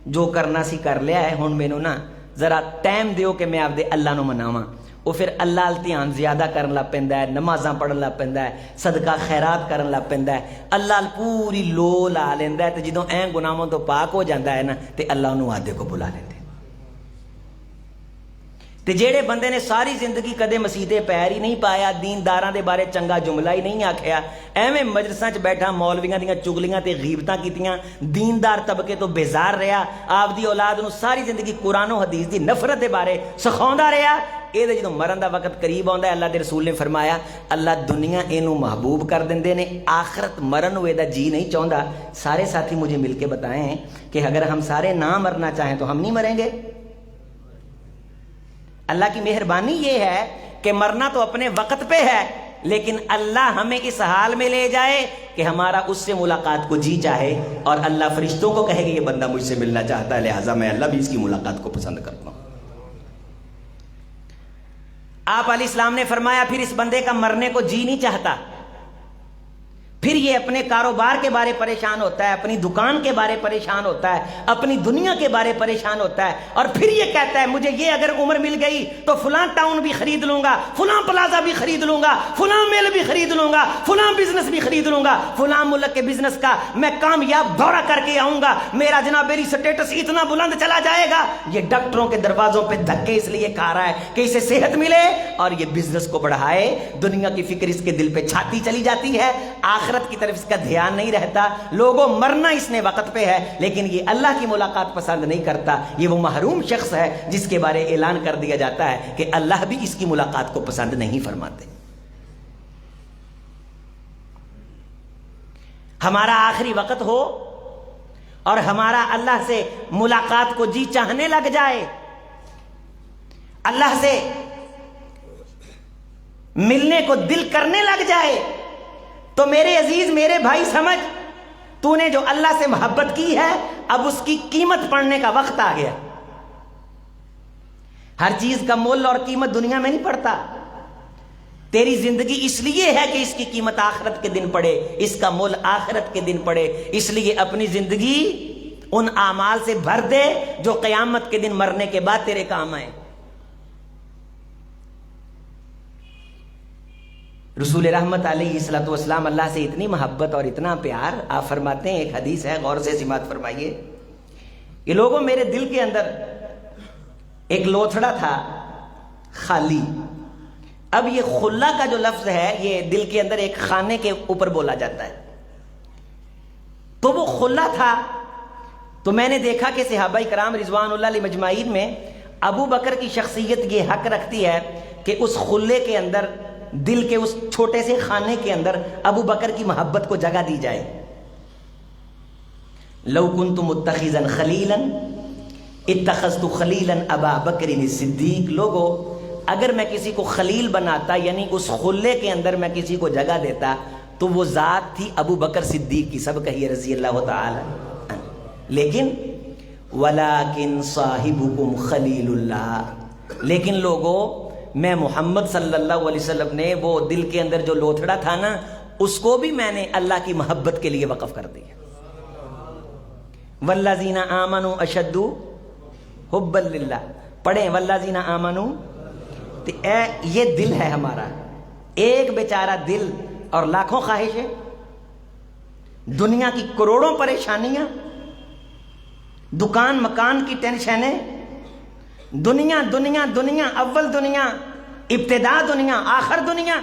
جو کرنا سی کر لیا ہے، ہن مینوں نا ذرا ٹائم دیو کہ میں آپ دے اللہ نو مناواں۔ وہ پھر اللہ التیان زیادہ کرن لگ پیندا ہے، نمازاں پڑھن لگ پیندا ہے، صدقہ خیرات کرن لگ پیندا ہے، اللہ پوری لو لا لیندا ہے، تے جدوں این گناہوں تو پاک ہو جاندا ہے نا تے اللہ انہوں وعدے کو بلا لیندے۔ تے جیڑے بندے نے ساری زندگی کدے مسیتے پیر ہی نہیں پایا، دینداراں دے بارے چنگا جملہ ہی نہیں آکھیا، ایویں مجلساں چ بیٹھا مولویاں دیاں چگلیاں تے غیبتاں کیتیاں، دیندار طبقے تو بیزار رہیا، آپ دی اولاد نو ساری زندگی قرآن و حدیث دی نفرت دے بارے سکھاوندا رہیا، اے دے جدوں مرن دا وقت قریب آندا ہے اللہ دے رسول نے فرمایا اللہ دنیا اینو محبوب کر دیندے نے، آخرت مرن ہوئے دا جی نہیں چاہندا۔ سارے ساتھی مجھے مل کے بتائیں کہ اگر ہم سارے نہ مرنا چاہیں تو ہم نہیں مریں گے؟ اللہ کی مہربانی یہ ہے کہ مرنا تو اپنے وقت پہ ہے، لیکن اللہ ہمیں اس حال میں لے جائے کہ ہمارا اس سے ملاقات کو جی چاہے، اور اللہ فرشتوں کو کہے کہ یہ بندہ مجھ سے ملنا چاہتا ہے، لہٰذا میں اللہ بھی اس کی ملاقات کو پسند کرتا ہوں۔ آپ علیہ السلام نے فرمایا پھر اس بندے کا مرنے کو جی نہیں چاہتا، پھر یہ اپنے کاروبار کے بارے پریشان ہوتا ہے، اپنی دکان کے بارے پریشان ہوتا ہے، اپنی دنیا کے بارے پریشان ہوتا ہے، اور پھر یہ کہتا ہے مجھے یہ اگر عمر مل گئی تو فلاں ٹاؤن بھی خرید لوں گا، فلاں پلازا بھی خرید لوں گا، فلاں میل بھی خرید لوں گا، فلاں بزنس بھی خرید لوں گا، فلاں ملک کے بزنس کا میں کامیاب دورہ کر کے آؤں گا، میرا جناب میری سٹیٹس اتنا بلند چلا جائے گا۔ یہ ڈاکٹروں کے دروازوں پہ دھکے اس لیے کھا رہا ہے کہ اسے صحت ملے اور یہ بزنس کو بڑھائے، دنیا کی فکر اس کے دل پہ چھاتی چلی جاتی ہے، آخرت کی طرف اس کا دھیان نہیں رہتا۔ لوگوں مرنا اس نے وقت پہ ہے، لیکن یہ اللہ کی ملاقات پسند نہیں کرتا۔ یہ وہ محروم شخص ہے جس کے بارے اعلان کر دیا جاتا ہے کہ اللہ بھی اس کی ملاقات کو پسند نہیں فرماتے۔ ہمارا آخری وقت ہو اور ہمارا اللہ سے ملاقات کو جی چاہنے لگ جائے، اللہ سے ملنے کو دل کرنے لگ جائے، تو میرے عزیز میرے بھائی سمجھ، تو نے جو اللہ سے محبت کی ہے اب اس کی قیمت پڑھنے کا وقت آ گیا۔ ہر چیز کا مول اور قیمت دنیا میں نہیں پڑتا۔ تیری زندگی اس لیے ہے کہ اس کی قیمت آخرت کے دن پڑے، اس کا مول آخرت کے دن پڑے، اس لیے اپنی زندگی ان اعمال سے بھر دے جو قیامت کے دن مرنے کے بعد تیرے کام آئے۔ رسول رحمت علیہ الصلوۃ والسلام اللہ سے اتنی محبت اور اتنا پیار، آپ فرماتے ہیں، ایک حدیث ہے غور سے سماعت فرمائیے، یہ لوگوں میرے دل کے اندر ایک لوتھڑا تھا خالی۔ اب یہ خلا کا جو لفظ ہے یہ دل کے اندر ایک خانے کے اوپر بولا جاتا ہے، تو وہ خلا تھا۔ تو میں نے دیکھا کہ صحابہ کرام رضوان اللہ علیہ مجمعین میں ابو بکر کی شخصیت یہ حق رکھتی ہے کہ اس خلے کے اندر، دل کے اس چھوٹے سے خانے کے اندر ابو بکر کی محبت کو جگہ دی جائے۔ لو کنت متخذا خلیلا اتخذت خلیلا ابا بکر الصدیق، لوگو اگر میں کسی کو خلیل بناتا، یعنی اس خلے کے اندر میں کسی کو جگہ دیتا، تو وہ ذات تھی ابو بکر صدیق کی، سب کہیے رضی اللہ تعالی۔ لیکن ولیکن صاحبکم خلیل اللہ، لیکن لوگو میں محمد صلی اللہ علیہ وسلم نے وہ دل کے اندر جو لوتھڑا تھا نا، اس کو بھی میں نے اللہ کی محبت کے لیے وقف کر دیا۔ والذین آمنوا اشد حبا للہ، پڑھیں والذین آمنوا۔ تو یہ دل ہے ہمارا، ایک بیچارہ دل اور لاکھوں خواہشیں، دنیا کی کروڑوں پریشانیاں، دکان مکان کی ٹینشنیں، دنیا دنیا دنیا، اول دنیا، ابتدا دنیا، آخر دنیا۔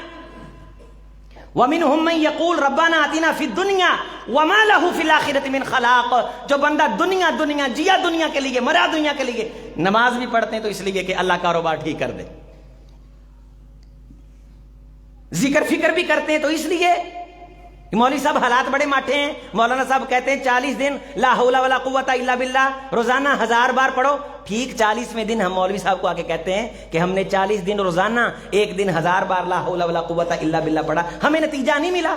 وَمِنْهُمْ مَنْ يَقُولُ رَبَّنَا آتِنَا فِي الدُّنْيَا وَمَا لَهُ فِي الْآخِرَةِ مِنْ خَلَاقٍ۔ جو بندہ دنیا دنیا جیا دنیا کے لیے، مرا دنیا کے لیے، نماز بھی پڑھتے ہیں تو اس لیے کہ اللہ کاروبار ٹھیک کر دے، ذکر فکر بھی کرتے ہیں تو اس لیے۔ مولوی صاحب حالات بڑے ماٹھے ہیں، مولانا صاحب کہتے ہیں 40 دن لا حول ولا قوت الا باللہ، روزانہ 1000 بار پڑھو۔ ٹھیک 40ویں دن ہم مولوی صاحب کو آ کے کہتے ہیں کہ ہم نے 40 دن روزانہ ایک دن 1000 بار لا حول ولا قوت الا باللہ پڑھا، ہمیں نتیجہ نہیں ملا،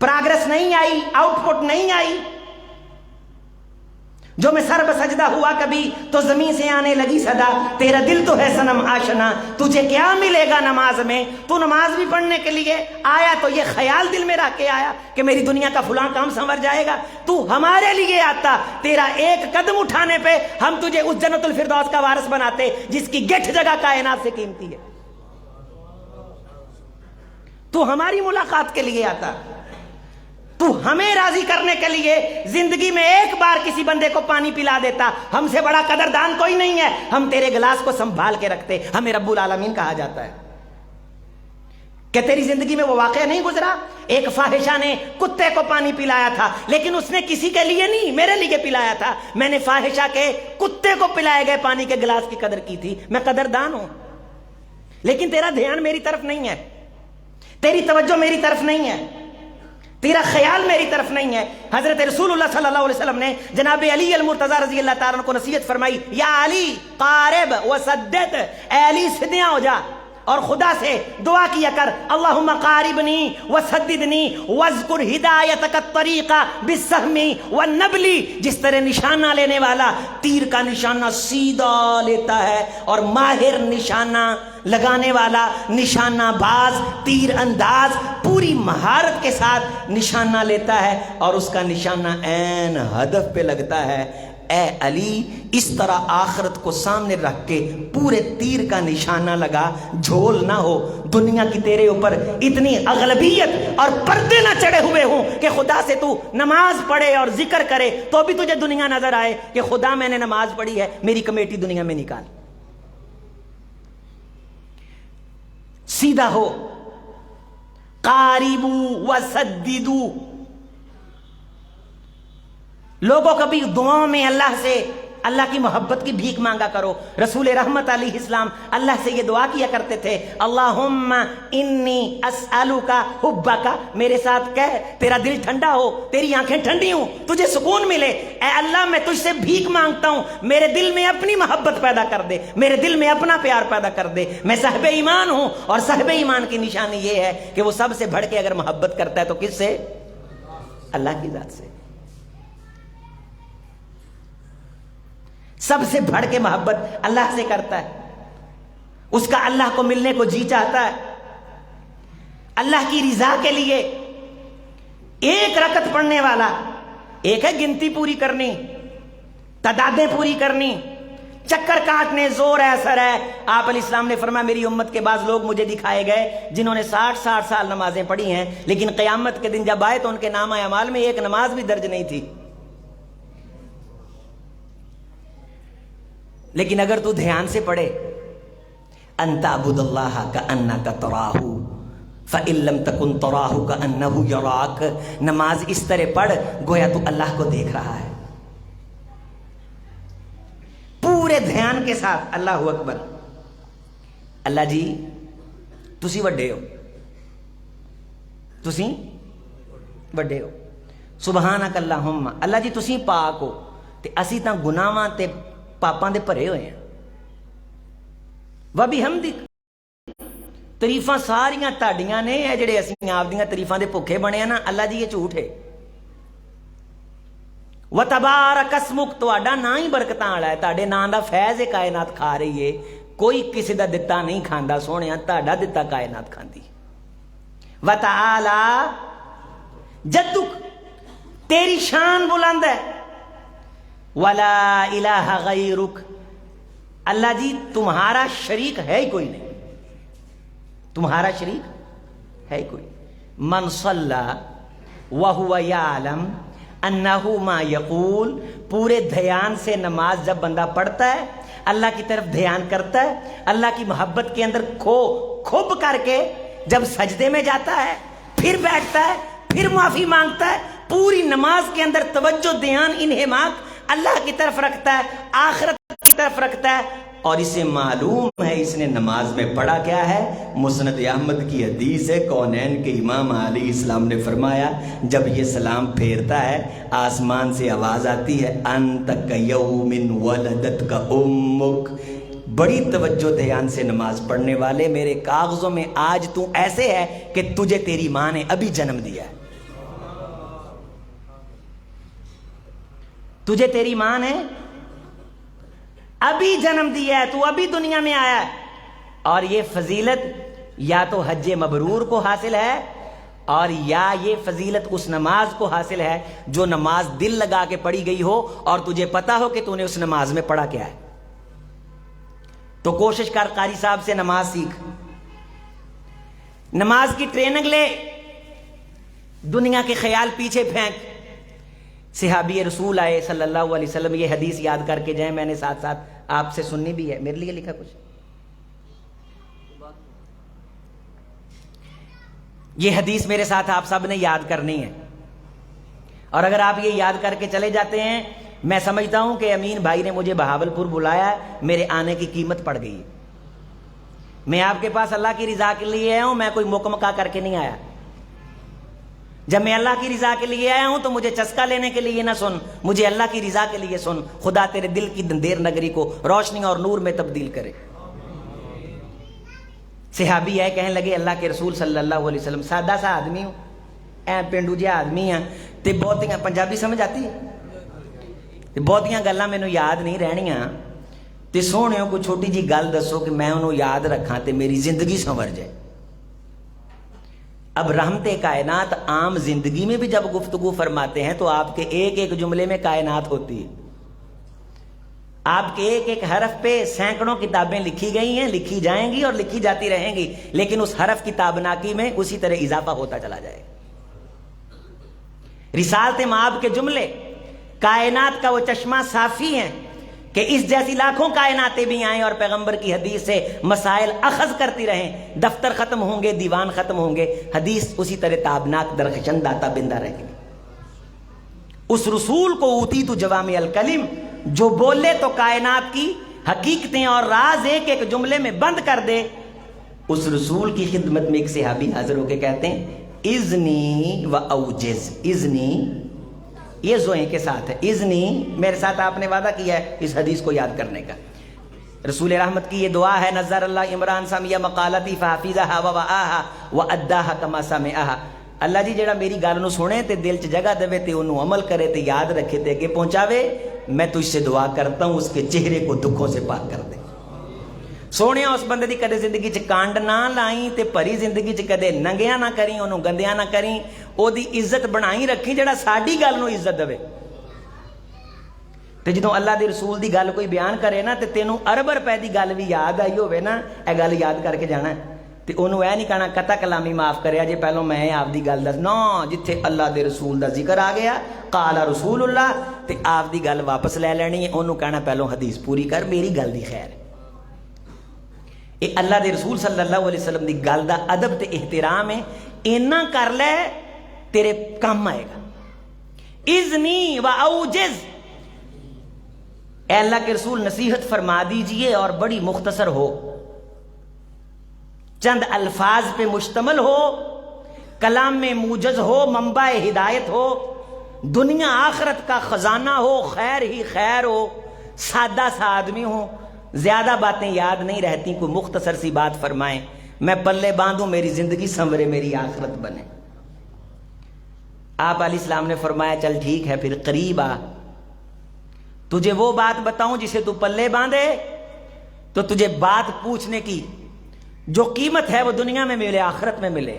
پراگرس نہیں آئی، آؤٹ پٹ نہیں آئی۔ جو میں سر بسجدہ ہوا کبھی تو زمین سے آنے لگی صدا، تیرا دل تو ہے صنم آشنا، تجھے کیا ملے گا نماز میں؟ تو نماز بھی پڑھنے کے لیے آیا تو یہ خیال دل میں رکھ کے آیا کہ میری دنیا کا فلاں کام سنور جائے گا؟ تو ہمارے لیے آتا، تیرا ایک قدم اٹھانے پہ ہم تجھے اس جنت الفردوس کا وارث بناتے جس کی گٹھ جگہ کائنات سے قیمتی ہے۔ تو ہماری ملاقات کے لیے آتا، تو ہمیں راضی کرنے کے لیے زندگی میں ایک بار کسی بندے کو پانی پلا دیتا، ہم سے بڑا قدردان کوئی نہیں ہے۔ ہم تیرے گلاس کو سنبھال کے رکھتے، ہمیں رب العالمین کہا جاتا ہے۔ کہ تیری زندگی میں وہ واقعہ نہیں گزرا؟ ایک فاحشہ نے کتے کو پانی پلایا تھا، لیکن اس نے کسی کے لیے نہیں، میرے لیے پلایا تھا۔ میں نے فاحشہ کے کتے کو پلائے گئے پانی کے گلاس کی قدر کی تھی، میں قدردان ہوں۔ لیکن تیرا دھیان میری طرف نہیں ہے، تیری توجہ میری طرف نہیں ہے، تیرا خیال میری طرف نہیں ہے۔ حضرت رسول اللہ صلی اللہ علیہ وسلم نے جناب علی المرتضی رضی اللہ تعالیٰ عنہ کو نصیحت فرمائی، یا علی قارب وسدد، اے علی سدیاں ہو جا اور خدا سے دعا کیا کر، اللہم قاربنی وسددنی واذکر ہدایتک الطریق بالسہم والنبل۔ جس طرح نشانہ لینے والا تیر کا نشانہ سیدھا لیتا ہے اور ماہر نشانہ لگانے والا نشانہ باز تیر انداز پوری مہارت کے ساتھ نشانہ لیتا ہے اور اس کا نشانہ عین ہدف پہ لگتا ہے، اے علی اس طرح آخرت کو سامنے رکھ کے پورے تیر کا نشانہ لگا، جھول نہ ہو، دنیا کی تیرے اوپر اتنی اغلبیت اور پردے نہ چڑھے ہوئے ہوں کہ خدا سے تو نماز پڑھے اور ذکر کرے تو بھی تجھے دنیا نظر آئے کہ خدا میں نے نماز پڑھی ہے، میری کمیٹی دنیا میں نکال۔ سیدھا ہو، قاریبو وسددو، لوگوں کبھی دعاؤں میں اللہ سے اللہ کی محبت کی بھیک مانگا کرو۔ رسول رحمت علیہ السلام اللہ سے یہ دعا کیا کرتے تھے، اللہم انی اسألک حبک، میرے ساتھ کہہ تیرا دل ٹھنڈا ہو، تیری آنکھیں ٹھنڈی ہوں، تجھے سکون ملے، اے اللہ میں تجھ سے بھیک مانگتا ہوں، میرے دل میں اپنی محبت پیدا کر دے، میرے دل میں اپنا پیار پیدا کر دے۔ میں صاحب ایمان ہوں اور صاحب ایمان کی نشانی یہ ہے کہ وہ سب سے بڑھ کے اگر محبت کرتا ہے تو کس سے؟ اللہ کی ذات سے۔ سب سے بڑھ کے محبت اللہ سے کرتا ہے، اس کا اللہ کو ملنے کو جی چاہتا ہے، اللہ کی رضا کے لیے ایک رکعت پڑھنے والا، ایک ہے گنتی پوری کرنی، تعدادیں پوری کرنی، چکر کاٹنے، زور ہے، اثر ہے۔ آپ علیہ السلام نے فرمایا میری امت کے بعض لوگ مجھے دکھائے گئے جنہوں نے 60 سال نمازیں پڑھی ہیں، لیکن قیامت کے دن جب آئے تو ان کے نامہ اعمال میں ایک نماز بھی درج نہیں تھی۔ لیکن اگر تو دھیان سے پڑھے، ان تعبد اللہ کأنک تراہ فإن لم تکن تراہ کأنہ یراک، نماز اس طرح پڑھ گویا تو اللہ کو دیکھ رہا ہے، پورے دھیان کے ساتھ۔ اللہ اکبر، اللہ جی تسی وڈے ہو، تسی وڈے ہو، سبحانک اللہم، اللہ جی تسی پاک ہو تے اسی تاں گناہاں تے پاپاں دے بھرے ہوئے ہیں۔ وَبِحَمْدِکَ، تعریفاں ساریاں تہاڈیاں نے، اے جڑے اسی آپ دیاں تعریفاں دے بھوکے بنے ہیں نا، اللہ جی یہ جھوٹ ہے۔ وَتَبَارَكَ اسْمُكَ، تہاڈا نام ہی برکتاں والا ہے، تہاڈے نام دا فیض کائنات کھا رہی ہے، کوئی کسی دا دتا نہیں کھاندا سونیا، تہاڈا دتا کائنات کھاندی۔ وَتَعَالَى جَدُّكَ، تیری شان بلند ہے. ولا الہ غیرک، اللہ جی تمہارا شریک ہے ہی کوئی نہیں، تمہارا شریک ہے ہی کوئی. من صلی وہو یعلم انہ ما یقول، پورے دھیان سے نماز جب بندہ پڑھتا ہے، اللہ کی طرف دھیان کرتا ہے، اللہ کی محبت کے اندر کھب کر کے جب سجدے میں جاتا ہے، پھر بیٹھتا ہے، پھر معافی مانگتا ہے، پوری نماز کے اندر توجہ، دھیان، انہماک اللہ کی طرف رکھتا ہے، آخرت کی طرف رکھتا ہے، اور اسے معلوم ہے اس نے نماز میں پڑھا کیا ہے. مسند احمد کی حدیث ہے، کونین کے امام علیہ السلام نے فرمایا جب یہ سلام پھیرتا ہے آسمان سے آواز آتی ہے انت کیوم ولدتک امک. بڑی توجہ دھیان سے نماز پڑھنے والے، میرے کاغذوں میں آج تو ایسے ہے کہ تجھے تیری ماں نے ابھی جنم دیا ہے، تجھے تیری ماں نے ابھی جنم دیا ہے، تو ابھی دنیا میں آیا ہے. اور یہ فضیلت یا تو حج مبرور کو حاصل ہے، اور یا یہ فضیلت اس نماز کو حاصل ہے جو نماز دل لگا کے پڑھی گئی ہو اور تجھے پتا ہو کہ تو نے اس نماز میں پڑھا کیا ہے. تو کوشش کر، قاری صاحب سے نماز سیکھ، نماز کی ٹریننگ لے، دنیا کے خیال پیچھے پھینک. صحابی رسول آئے صلی اللہ علیہ وسلم، یہ حدیث یاد کر کے جائیں، میں نے ساتھ ساتھ آپ سے سننی بھی ہے، میرے لیے لکھا کچھ. یہ حدیث میرے ساتھ آپ سب نے یاد کرنی ہے، اور اگر آپ یہ یاد کر کے چلے جاتے ہیں، میں سمجھتا ہوں کہ امین بھائی نے مجھے بہاولپور بلایا ہے، میرے آنے کی قیمت پڑ گئی. میں آپ کے پاس اللہ کی رضا کے لیے آیا ہوں، میں کوئی مکمکا کر کے نہیں آیا. جب میں اللہ کی رضا کے لیے آیا ہوں تو مجھے چسکا لینے کے لیے نہ سن، مجھے اللہ کی رضا کے لیے سن. خدا تیرے دل کی دندیر نگری کو روشنی اور نور میں تبدیل کرے. صحابی ہے، کہنے لگے اللہ کے رسول صلی اللہ علیہ وسلم، سادہ سا آدمی ہوں، اے پینڈو جہا آدمی ہاں، تے بہتیاں پنجابی سمجھ آتی ہے، بہتیاں گلاں مینوں یاد نہیں رہنیاں، تے سونےو کوئی چھوٹی جی گل دسو کہ میں انہوں یاد رکھاں تے میری زندگی سنور جائے. اب رحمت کائنات عام زندگی میں بھی جب گفتگو فرماتے ہیں تو آپ کے ایک ایک جملے میں کائنات ہوتی ہے. آپ کے ایک ایک حرف پہ سینکڑوں کتابیں لکھی گئی ہیں، لکھی جائیں گی اور لکھی جاتی رہیں گی، لیکن اس حرف کی تابناکی میں اسی طرح اضافہ ہوتا چلا جائے گا. رسالت مآب کے جملے کائنات کا وہ چشمہ صافی ہیں کہ اس جیسی لاکھوں کائناتیں بھی آئیں اور پیغمبر کی حدیث سے مسائل اخذ کرتی رہیں، دفتر ختم ہوں گے، دیوان ختم ہوں گے، حدیث اسی طرح تابناک درخشن داتا بندہ رہے گی. اس رسول کو اوتی تو جوامع الکلم، جو بولے تو کائنات کی حقیقتیں اور راز ایک ایک جملے میں بند کر دے. اس رسول کی خدمت میں ایک صحابی حاضر ہو کے کہتے ہیں اذنی و اوجز، اذنی یہ زوئیں کے ساتھ ہے، اذنی میرے ساتھ آپ نے وعدہ کیا ہے اس حدیث کو یاد کرنے کا. رسول رحمت کی یہ دعا ہے، نظر اللہ عمران سمیہ مقالتی فحفظہا ووعاہا واداہا کما سمعہا. اللہ جی جڑا میری گل نو سنے تے دل چ جگہ دے تے انہوں عمل کرے تے یاد رکھے تے اگے پہنچاوے، میں تجھ سے دعا کرتا ہوں اس کے چہرے کو دکھوں سے پاک کر دے. سونے اس بندے دی کدے زندگی چ کانڈ نہ لائیں تے پری زندگی چ کدے ننگیاں نہ کریں، انہوں گندیاں نہ کریں، او دی عزت بنائی رکھی جڑا ساڈی گل نو عزت دے. تے جدوں اللہ دے رسول دی گل کوئی بیان کرے نا تے تینوں ارب روپے دی گل بھی یاد آئی ہوے نا، اے گل یاد کر کے جانا ہے. تے انہوں اے نہیں کہنا قطع کلامی معاف کریا جے پہلو میں آپ دی گل دس، نا جتھے اللہ دے رسول دا ذکر آ گیا قال رسول اللہ تے آپ دی گل واپس لے لینی ہے، انہوں کہنا پہلو حدیث پوری کر، میری گل دی خیر. اے اللہ دے رسول صلی اللہ علیہ وسلم دی گل دا ادب تے احترام ہے، اینا کر لے تیرے کام آئے گا. اذنی و اوجز، اے اللہ کے رسول نصیحت فرما دیجئے اور بڑی مختصر ہو، چند الفاظ پہ مشتمل ہو، کلام میں موجز ہو، منبع ہدایت ہو، دنیا آخرت کا خزانہ ہو، خیر ہی خیر ہو، سادہ سا آدمی ہو، زیادہ باتیں یاد نہیں رہتی، کوئی مختصر سی بات فرمائیں، میں پلے باندھوں، میری زندگی سنورے، میری آخرت بنے. آپ علیہ السلام نے فرمایا چل ٹھیک ہے، پھر قریب آ، تجھے وہ بات بتاؤں جسے تو پلے باندھے تو تجھے بات پوچھنے کی جو قیمت ہے وہ دنیا میں ملے، آخرت میں ملے.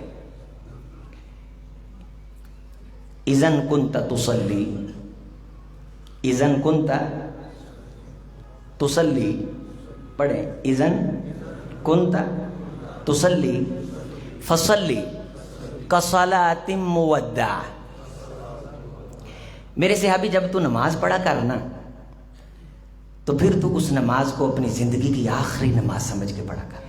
اذن کنت تصلی، اذن کنت تصلی، پڑھیں اذن کنت تصلی فصلی کصلاۃ مودع۔ میرے صحابی جب تو نماز پڑھا کر نا تو پھر تو اس نماز کو اپنی زندگی کی آخری نماز سمجھ کے پڑھا کر۔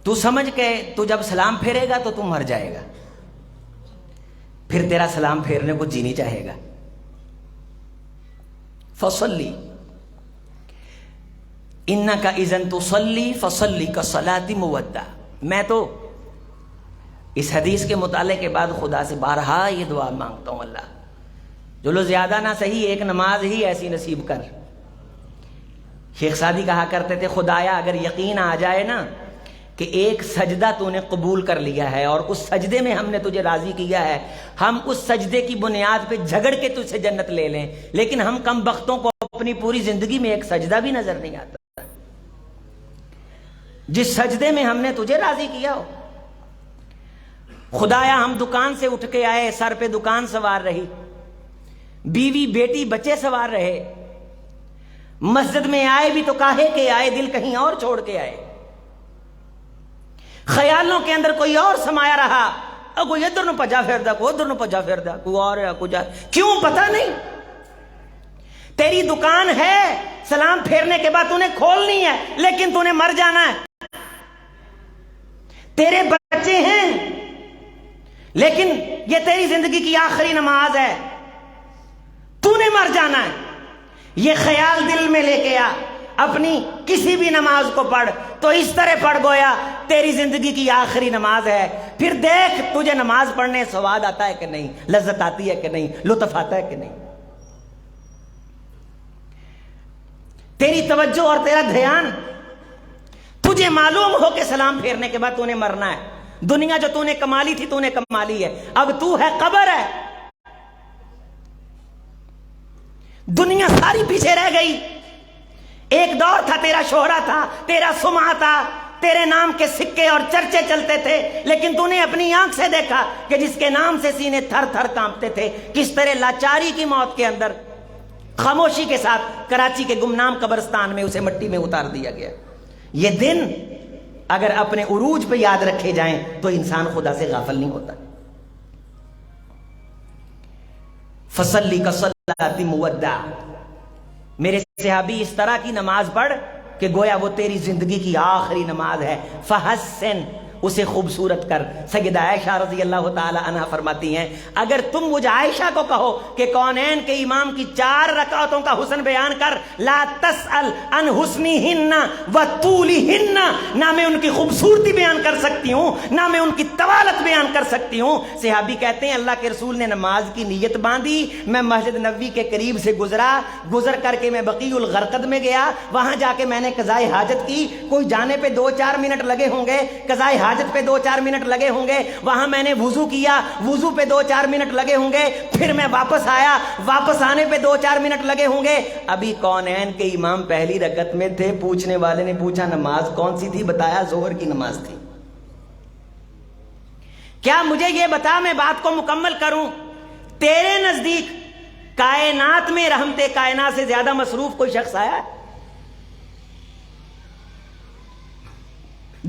تو سمجھ کے تو جب سلام پھیرے گا تو تو مر جائے گا، پھر تیرا سلام پھیرنے کو جی نہیں چاہے گا۔ فصلی انک اذا تصلی فصلی کصلاۃ مودع۔ میں تو اس حدیث کے مطالعے کے بعد خدا سے بارہا یہ دعا مانگتا ہوں، اللہ جو لو زیادہ نہ صحیح ایک نماز ہی ایسی نصیب کر۔ شیخ سعدی کہا کرتے تھے خدایا اگر یقین آ جائے نا کہ ایک سجدہ تو نے قبول کر لیا ہے اور اس سجدے میں ہم نے تجھے راضی کیا ہے، ہم اس سجدے کی بنیاد پہ جھگڑ کے تجھ سے جنت لے لیں، لیکن ہم کم بختوں کو اپنی پوری زندگی میں ایک سجدہ بھی نظر نہیں آتا جس سجدے میں ہم نے تجھے راضی کیا ہو۔ خدایا ہم دکان سے اٹھ کے آئے، سر پہ دکان سوار رہی، بیوی بیٹی بچے سوار رہے، مسجد میں آئے بھی تو کاہے کے آئے، دل کہیں اور چھوڑ کے آئے، خیالوں کے اندر کوئی اور سمایا رہا، کوئی ادھر نو پجا پھردا، کوئی ادھر نو پجا پھردا، کوئی اور ہے کچھ، کیوں پتہ نہیں۔ تیری دکان ہے، سلام پھیرنے کے بعد تو نے کھولنی ہے، لیکن تو نے مر جانا ہے۔ تیرے بچے ہیں لیکن یہ تیری زندگی کی آخری نماز ہے، تو نے مر جانا ہے۔ یہ خیال دل میں لے کے آ، اپنی کسی بھی نماز کو پڑھ تو اس طرح پڑھ گویا تیری زندگی کی آخری نماز ہے، پھر دیکھ تجھے نماز پڑھنے سواد آتا ہے کہ نہیں، لذت آتی ہے کہ نہیں، لطف آتا ہے کہ نہیں۔ تیری توجہ اور تیرا دھیان، تجھے معلوم ہو کہ سلام پھیرنے کے بعد تو نے مرنا ہے، دنیا جو تو نے کما لی تھی تو نے کما لی ہے، اب تو ہے قبر ہے، دنیا ساری پیچھے رہ گئی۔ ایک دور تھا تیرا شہرہ تھا، تیرا سمعہ تھا، تیرے نام کے سکے اور چرچے چلتے تھے، لیکن تو نے اپنی آنکھ سے دیکھا کہ جس کے نام سے سینے تھر تھر کانپتے تھے کس طرح لاچاری کی موت کے اندر خاموشی کے ساتھ کراچی کے گمنام قبرستان میں اسے مٹی میں اتار دیا گیا۔ یہ دن اگر اپنے عروج پہ یاد رکھے جائیں تو انسان خدا سے غافل نہیں ہوتا۔ فصلی کصلاۃ مودع، میرے صحابی اس طرح کی نماز پڑھ کہ گویا وہ تیری زندگی کی آخری نماز ہے۔ فحسن، اسے خوبصورت کر۔ سیدہ عائشہ رضی اللہ تعالی عنہ فرماتی ہیں اگر تم مجھ عائشہ کو کہو کہ کونین کے امام کی 4 رکعتوں کا حسن بیان کر، لا تسأل عن حسنہن و طولہن، نہ میں ان کی خوبصورتی بیان کر سکتی ہوں نہ میں ان کی طوالت بیان کر سکتی ہوں۔ صحابی کہتے ہیں اللہ کے رسول نے نماز کی نیت باندھی، میں مسجد نبوی کے قریب سے گزر کر کے میں بقیع الغرقد میں گیا، وہاں جا کے میں نے قضاء حاجت کی، کوئی جانے پہ 2-4 منٹ لگے ہوں گے، قضاء حاجت پہ 2-4 منٹ لگے ہوں گے، وہاں میں نے وضو کیا، وضو پہ 2-4 منٹ لگے ہوں گے، پھر میں واپس آیا، واپس آنے پہ 2-4 منٹ لگے ہوں گے۔ ابھی کونین کے امام پہلی رکعت میں تھے، پوچھنے والے نے پوچھا نماز کون سی تھی، بتایا ظہر کی نماز تھی۔ کیا مجھے یہ بتا، میں بات کو مکمل کروں، تیرے نزدیک کائنات میں رحمت کائنات سے زیادہ مصروف کوئی شخص آیا ہے؟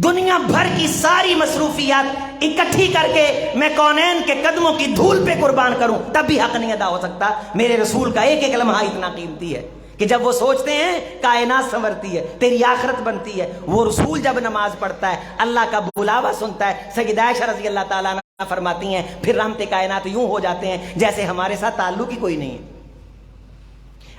دنیا بھر کی ساری مصروفیات اکٹھی کر کے میں کونین کے قدموں کی دھول پہ قربان کروں تب بھی حق نہیں ادا ہو سکتا۔ میرے رسول کا ایک ایک لمحہ اتنا قیمتی ہے کہ جب وہ سوچتے ہیں کائنات سنورتی ہے، تیری آخرت بنتی ہے۔ وہ رسول جب نماز پڑھتا ہے اللہ کا بلاوا سنتا ہے۔ سیدہ عائشہ رضی اللہ تعالیٰ عنہ فرماتی ہیں پھر رحمت کائنات یوں ہو جاتے ہیں جیسے ہمارے ساتھ تعلق ہی کوئی نہیں ہے۔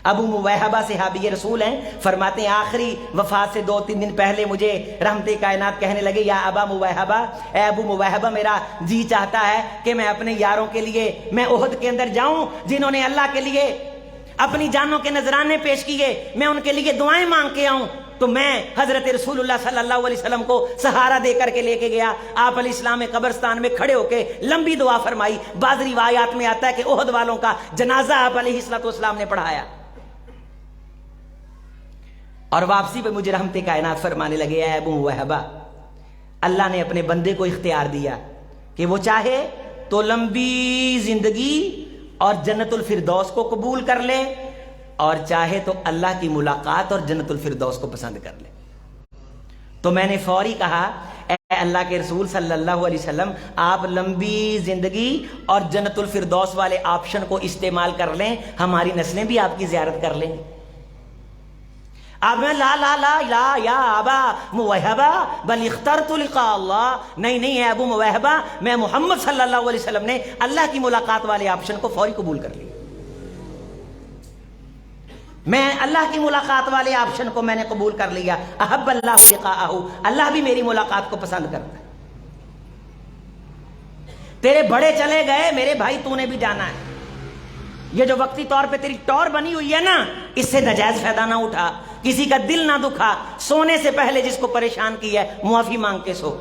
ابو موہبہ صحابی رسول ہیں، فرماتے ہیں آخری وفات سے 2-3 دن پہلے مجھے رحمت کائنات کہنے لگے یا ابا موہبہ، اے ابو موہبہ میرا جی چاہتا ہے کہ میں اپنے یاروں کے لیے میں احد کے اندر جاؤں جنہوں نے اللہ کے لیے اپنی جانوں کے نذرانے پیش کیے، میں ان کے لیے دعائیں مانگ کے آؤں۔ تو میں حضرت رسول اللہ صلی اللہ علیہ وسلم کو سہارا دے کر کے لے کے گیا، آپ علیہ السلام قبرستان میں کھڑے ہو کے لمبی دعا فرمائی۔ بعض روایات میں آتا ہے کہ احد والوں کا جنازہ آپ علیہ السلام نے پڑھایا، اور واپسی پہ مجھے رحمت کائنات فرمانے لگے اے ابو موہبہ اللہ نے اپنے بندے کو اختیار دیا کہ وہ چاہے تو لمبی زندگی اور جنت الفردوس کو قبول کر لے، اور چاہے تو اللہ کی ملاقات اور جنت الفردوس کو پسند کر لے۔ تو میں نے فوری کہا اے اللہ کے رسول صلی اللہ علیہ وسلم، آپ لمبی زندگی اور جنت الفردوس والے آپشن کو استعمال کر لیں، ہماری نسلیں بھی آپ کی زیارت کر لیں۔ اب میں لا لا لا لا یا ابا موہبہ بل اخترت لقاء اللہ، نہیں اے ابو موہبہ، میں محمد صلی اللہ علیہ وسلم نے اللہ کی ملاقات والے آپشن کو فوری قبول کر لیا، میں اللہ کی ملاقات والے آپشن کو میں نے قبول کر لیا۔ احب اللہ لقاءہ، اللہ بھی میری ملاقات کو پسند کرتا ہے۔ تیرے بڑے چلے گئے میرے بھائی، تو نے بھی جانا ہے۔ یہ جو وقتی طور پہ تیری ٹور بنی ہوئی ہے نا، اس سے ناجائز فائدہ نہ اٹھا، کسی کا دل نہ دکھا، سونے سے پہلے جس کو پریشان کیا ہے معافی مانگ کے سو۔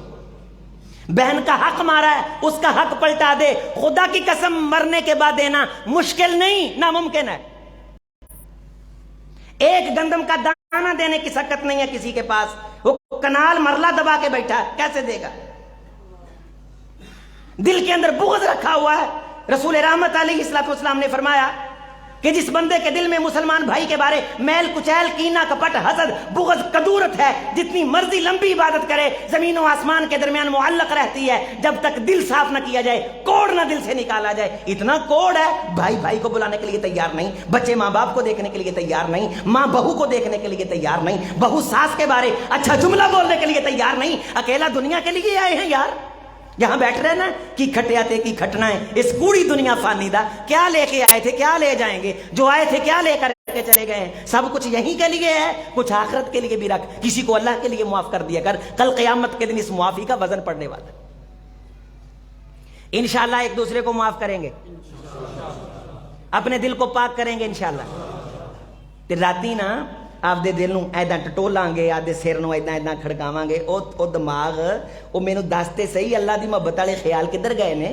بہن کا حق مارا ہے، اس کا حق پلٹا دے، خدا کی قسم مرنے کے بعد دینا مشکل نہیں، ناممکن ہے۔ ایک گندم کا دانہ دینے کی سکت نہیں ہے کسی کے پاس، وہ کنال مرلہ دبا کے بیٹھا ہے، کیسے دے گا؟ دل کے اندر بغض رکھا ہوا ہے۔ رسول رحمت علیہ السلام نے فرمایا کہ جس بندے کے دل میں مسلمان بھائی کے بارے میل کچیل، کینہ، کپٹ، حسد، بغض، کدورت ہے، جتنی مرضی لمبی عبادت کرے زمین و آسمان کے درمیان معلق رہتی ہے، جب تک دل صاف نہ کیا جائے، کوڑ نہ دل سے نکالا جائے۔ اتنا کوڑ ہے، بھائی بھائی کو بلانے کے لیے تیار نہیں، بچے ماں باپ کو دیکھنے کے لیے تیار نہیں، ماں بہو کو دیکھنے کے لیے تیار نہیں، بہو ساس کے بارے اچھا جملہ بولنے کے لیے تیار نہیں، اکیلا دنیا کے لیے آئے ہیں یار، یہاں بیٹھ رہے نا کی کھٹیا تے کی کھٹنا ہے، اس کوڑی دنیا فانی دا، کیا لے کے آئے تھے کیا لے جائیں گے، جو آئے تھے کیا لے کر کے چلے گئے ہیں، سب کچھ یہیں کے لیے ہے، کچھ آخرت کے لیے بھی رکھ، کسی کو اللہ کے لیے معاف کر دیا کر، کل قیامت کے دن اس معافی کا وزن پڑنے والا ہے۔ انشاءاللہ ایک دوسرے کو معاف کریں گے، اپنے دل کو پاک کریں گے انشاءاللہ۔ تے راتی نا آپ دے دل نو ایداں ٹٹولاں گے، آدھے سر نو ایداں کھڑکاواں گے، او دماغ او مینوں دستے صحیح اللہ دی محبت والے خیال کدھر گئے نے؟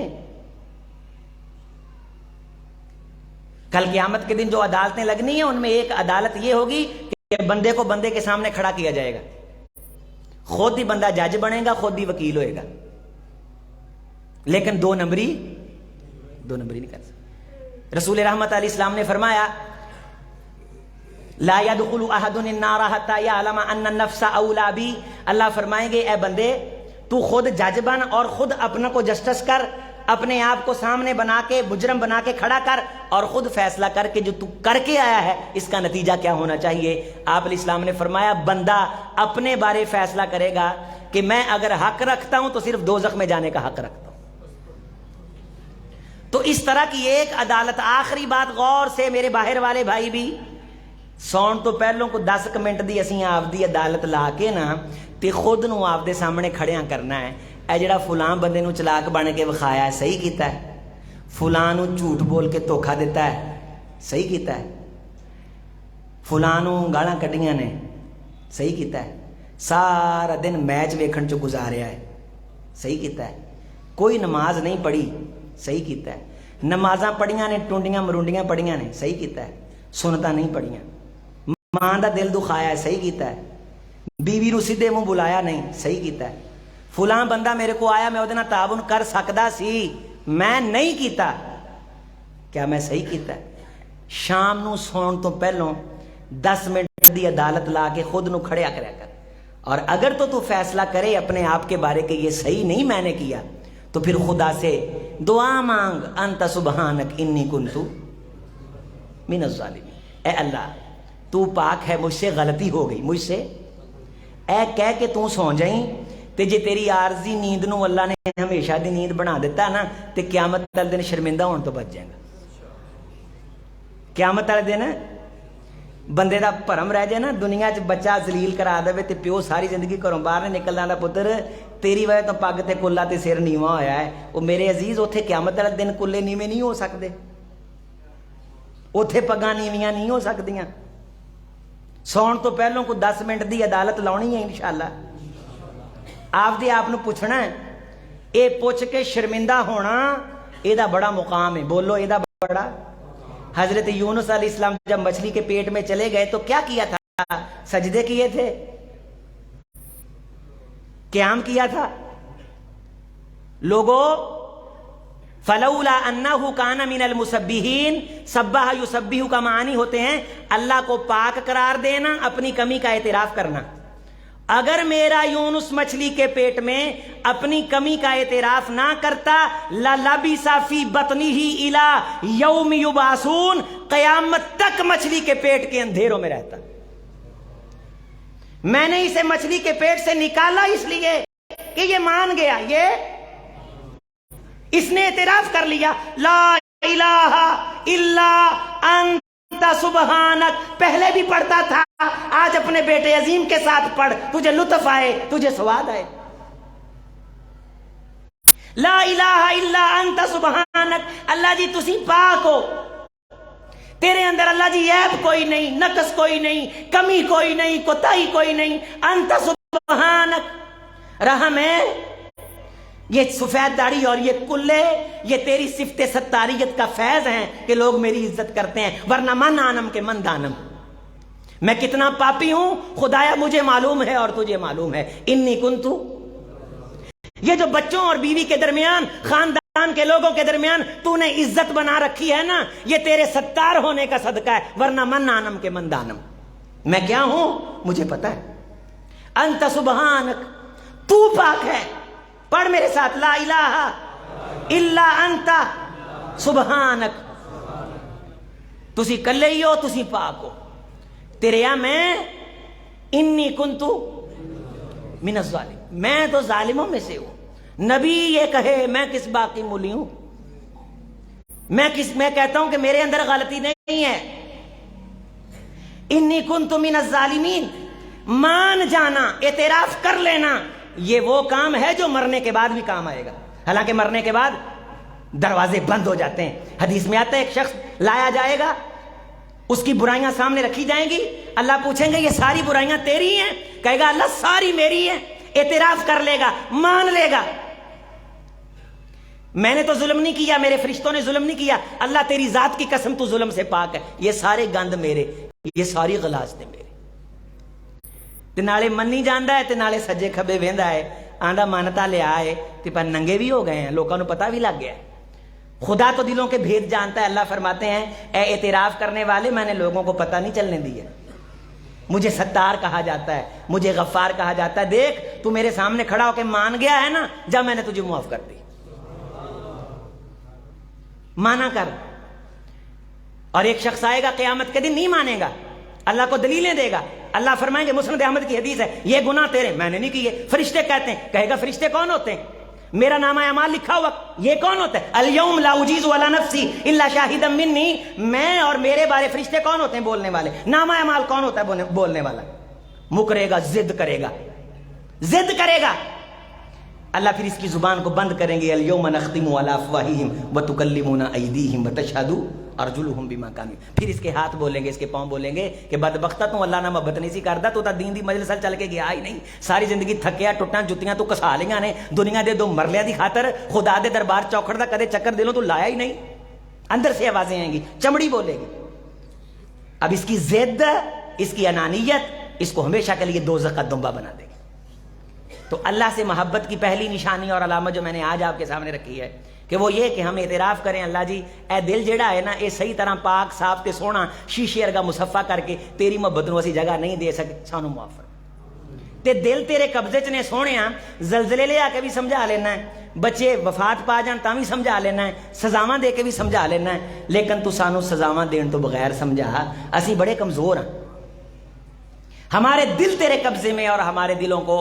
کل قیامت کے دن جو عدالتیں لگنی ہیں ان میں ایک عدالت یہ ہوگی کہ بندے کو بندے کے سامنے کھڑا کیا جائے گا، خود ہی بندہ جج بنے گا، خود ہی وکیل ہوئے گا، لیکن دو نمبری نہیں کر سکتا۔ رسول رحمت علیہ السلام نے فرمایا لا يدخل احد النار حتى يعلم ان النفس اولى بی، اللہ فرمائیں گے اے بندے تو خود جج بن اور خود اپنا کو جسٹس کر، اپنے آپ کو سامنے بنا کے مجرم بنا کے کھڑا کر اور خود فیصلہ کر کے جو تو کر کے آیا ہے اس کا نتیجہ کیا ہونا چاہیے۔ آپ علیہ السلام نے فرمایا بندہ اپنے بارے فیصلہ کرے گا کہ میں اگر حق رکھتا ہوں تو صرف دوزخ میں جانے کا حق رکھتا ہوں۔ تو اس طرح کی ایک عدالت۔ آخری بات غور سے میرے باہر والے بھائی بھی، سون تو پہلوں کو 10 منٹ دی اسی آپ دی عدالت لا کے نا تے خود نو آپ دے سامنے کھڑیاں کرنا ہے، اے جڑا فلاں بندے نو چلاک بن کے وکھایا ہے صحیح کیتا ہے، فلاں نو جھوٹ بول کے دھوکھا دیتا ہے صحیح کیتا ہے، فلاں نو گالاں کڈیاں نے صحیح کیتا ہے، سارا دن میچ ویکھن چ گزاریا ہے صحیح کیتا ہے، کوئی نماز نہیں پڑھی صحیح کیتا ہے، نمازاں پڑھیاں نے ٹونڈیاں مرونڈیاں پڑھیاں نے صحیح کیتا ہے، سنتا نہیں پڑھیاں، ماں دا دل دکھایا ہے صحیح کیتا ہے، بیوی نو سیدھے منہ بلایا نہیں صحیح کیتا ہے، فلاں بندہ میرے کو آیا میں وہ دینا تعاون کر سکدا سی میں نہیں کیتا، کیا میں صحیح کیتا ہے؟ شام نو سون تو پہلوں 10 منٹ دی عدالت لا کے خود نو کھڑیا کریا کر، اور اگر تو فیصلہ کرے اپنے آپ کے بارے کہ یہ صحیح نہیں میں نے کیا تو پھر خدا سے دعا مانگ انت سبحانک انی کنتو من الظالمین، اے اللہ تو پاک ہے مجھ سے غلطی ہو گئی مجھ سے، اے کہہ کے تو سو جائیں تے جے تیری عارضی نیند نو اللہ نے ہمیشہ دی نیند بنا دیتا نا تے قیامت والے دن شرمندہ ہون تو بچ جائے گا۔ قیامت والے دن بندے دا بھرم رہ جائے نا، دنیا چ بچہ ذلیل کرا دے تے پیو ساری زندگی گھروں باہر نہیں نکلدا دا پتر تیری وجہ تو پگ تے کلا تے سر نیواں ہویا ہے، وہ میرے عزیز اوتھے قیامت والے دن کلے نیویں نہیں ہو سکدے، اوتھے پگاں نیویاں نہیں ہو سکدیاں۔ سون تو پہلوں کو 10 منٹ دی عدالت لاؤنی ہے انشاءاللہ۔ آپ دے آپ نو پوچھنا ہے، اے پوچھ کے شرمندہ ہونا اے دا بڑا مقام ہے، بولو اے دا بڑا۔ حضرت یونس علیہ السلام جب مچھلی کے پیٹ میں چلے گئے تو کیا کیا تھا؟ سجدے کیے تھے، قیام کیا تھا لوگوں. فلولا انہ کان من المسبحین، سبح یسبح کا معنی ہوتے ہیں اللہ کو پاک قرار دینا، اپنی کمی کا اعتراف کرنا. اگر میرا یونس مچھلی کے پیٹ میں اپنی کمی کا اعتراف نہ کرتا للبث فی بطنہ الی یوم یبعثون، قیامت تک مچھلی کے پیٹ کے اندھیروں میں رہتا. میں نے اسے مچھلی کے پیٹ سے نکالا اس لیے کہ یہ مان گیا، اس نے اعتراف کر لیا لا الہ الا انت سبحانک. پہلے بھی پڑھتا تھا، آج اپنے بیٹے عظیم کے ساتھ پڑھ، تجھے لطف آئے، تجھے سواد آئے. لا الہ الا انت سبحانک، اللہ جی تسی پاک ہو، تیرے اندر اللہ جی عیب کوئی نہیں، نقص کوئی نہیں، کمی کوئی نہیں، کوتاہی کوئی نہیں. انت سبحانک، رحم ہے. یہ سفید داڑھی اور یہ کلے، یہ تیری صفت ستاریت کا فیض ہیں کہ لوگ میری عزت کرتے ہیں، ورنہ من آنم کے من دانم. میں کتنا پاپی ہوں خدایا مجھے معلوم ہے اور تجھے معلوم ہے. انی کنتو، یہ جو بچوں اور بیوی کے درمیان، خاندان کے لوگوں کے درمیان تو نے عزت بنا رکھی ہے نا، یہ تیرے ستار ہونے کا صدقہ ہے، ورنہ من آنم کے من دانم. میں کیا ہوں مجھے پتا ہے. انت سبحانک، تو پاک ہے. پڑھ میرے ساتھ لا الہ الا انت سبحانک. تسی کلے ہی ہو، تسی پاک ہو. تیرے یا میں انی کنتو من الظالم، میں تو ظالموں میں سے ہوں. نبی یہ کہے میں کس باقی مولی ہوں؟ میں کہتا ہوں کہ میرے اندر غلطی نہیں ہے. انی کنتو من الظالمین، مان جانا، اعتراف کر لینا، یہ وہ کام ہے جو مرنے کے بعد بھی کام آئے گا. حالانکہ مرنے کے بعد دروازے بند ہو جاتے ہیں. حدیث میں آتا ہے ایک شخص لایا جائے گا، اس کی برائیاں سامنے رکھی جائیں گی، اللہ پوچھیں گے یہ ساری برائیاں تیری ہیں؟ کہے گا اللہ ساری میری ہیں. اعتراف کر لے گا، مان لے گا میں نے تو ظلم نہیں کیا، میرے فرشتوں نے ظلم نہیں کیا، اللہ تیری ذات کی قسم تو ظلم سے پاک ہے، یہ سارے گند میرے، یہ ساری غلاظتیں میرے. تے نالے من نہیں جاندا ہے، تے نالے سجے کھبے ویندا ہے، آندا مانتا لے آئے تے پر ننگے بھی ہو گئے ہیں، لوگوں کو پتہ بھی لگ گیا ہے. خدا تو دلوں کے بھید جانتا ہے. اللہ فرماتے ہیں اے اعتراف کرنے والے، میں نے لوگوں کو پتہ نہیں چلنے دیا. مجھے ستار کہا جاتا ہے، مجھے غفار کہا جاتا ہے. دیکھ تو میرے سامنے کھڑا ہو کے مان گیا ہے نا، جب میں نے تجھے معاف کر دی. مانا کر. اور ایک شخص آئے گا قیامت کے دن نہیں مانے گا، اللہ کو دلیلیں دے گا. اللہ فرمائیں گے، مسند احمد کی حدیث ہے، یہ گناہ تیرے، میں نے نہیں کیے. فرشتے کہتے ہیں، کہے گا فرشتے کون ہوتے ہیں؟ میرا نامہ اعمال لکھا ہوا، یہ کون ہوتا ہے؟ الیوم لا اجیز علی نفسی الا شاہدا منی، میں اور میرے بارے فرشتے کون ہوتے ہیں؟ بولنے والے. نامہ اعمال کون ہوتا ہے؟ بولنے والا. مکرے گا، ضد کرے گا، ضد کرے گا. اللہ پھر اس کی زبان کو بند کریں گے. الیوم نختم علی افواہہم وتکلمنا ایدیہم وتشہد ارجلہم بما کانوا. پھر اس کے ہاتھ بولیں گے، اس کے پاؤں بولیں گے کہ بدبختہ تو اللہ نہ محبت نہیں سی کردا، تو دین دی مجلس چل کے گیا ہی نہیں. ساری زندگی تھکیا ٹوٹاں جتیاں تو کسا لیاں نے، دنیا دے دو مرلیاں دی خاطر خدا دے دربار چوکھڑ دا کدے چکر دلوں تو لایا ہی نہیں. اندر سے آوازیں آئیں گی، چمڑی بولے گی. اب اس کی ضد، اس کی انانیت اس کو ہمیشہ کے لیے دوزخ کا دمبا بنا دے گی. تو اللہ سے محبت کی پہلی نشانی اور علامت جو میں نے آج آپ کے سامنے رکھی ہے کہ وہ یہ کہ ہم اعتراف کریں اللہ جی اے دل جیڑا ہے نا اے صحیح طرح پاک صاف تے سونا شیشے ارگا مصفا کر کے تیری محبت نو اسی جگہ نہیں دے سکے، سانو معاف فرما. تے دل تیرے قبضے چ نے سونیا، زلزلے لے آ کے بھی سمجھا لینا ہے، بچے وفات پا جان تاں بھی سمجھا لینا ہے، سزاواں دے کے بھی سمجھا لینا ہے، لیکن تو سانو سزاواں دین تو بغیر سمجھا. اسی بڑے کمزور ہیں، ہمارے دل تیرے قبضے میں، اور ہمارے دلوں کو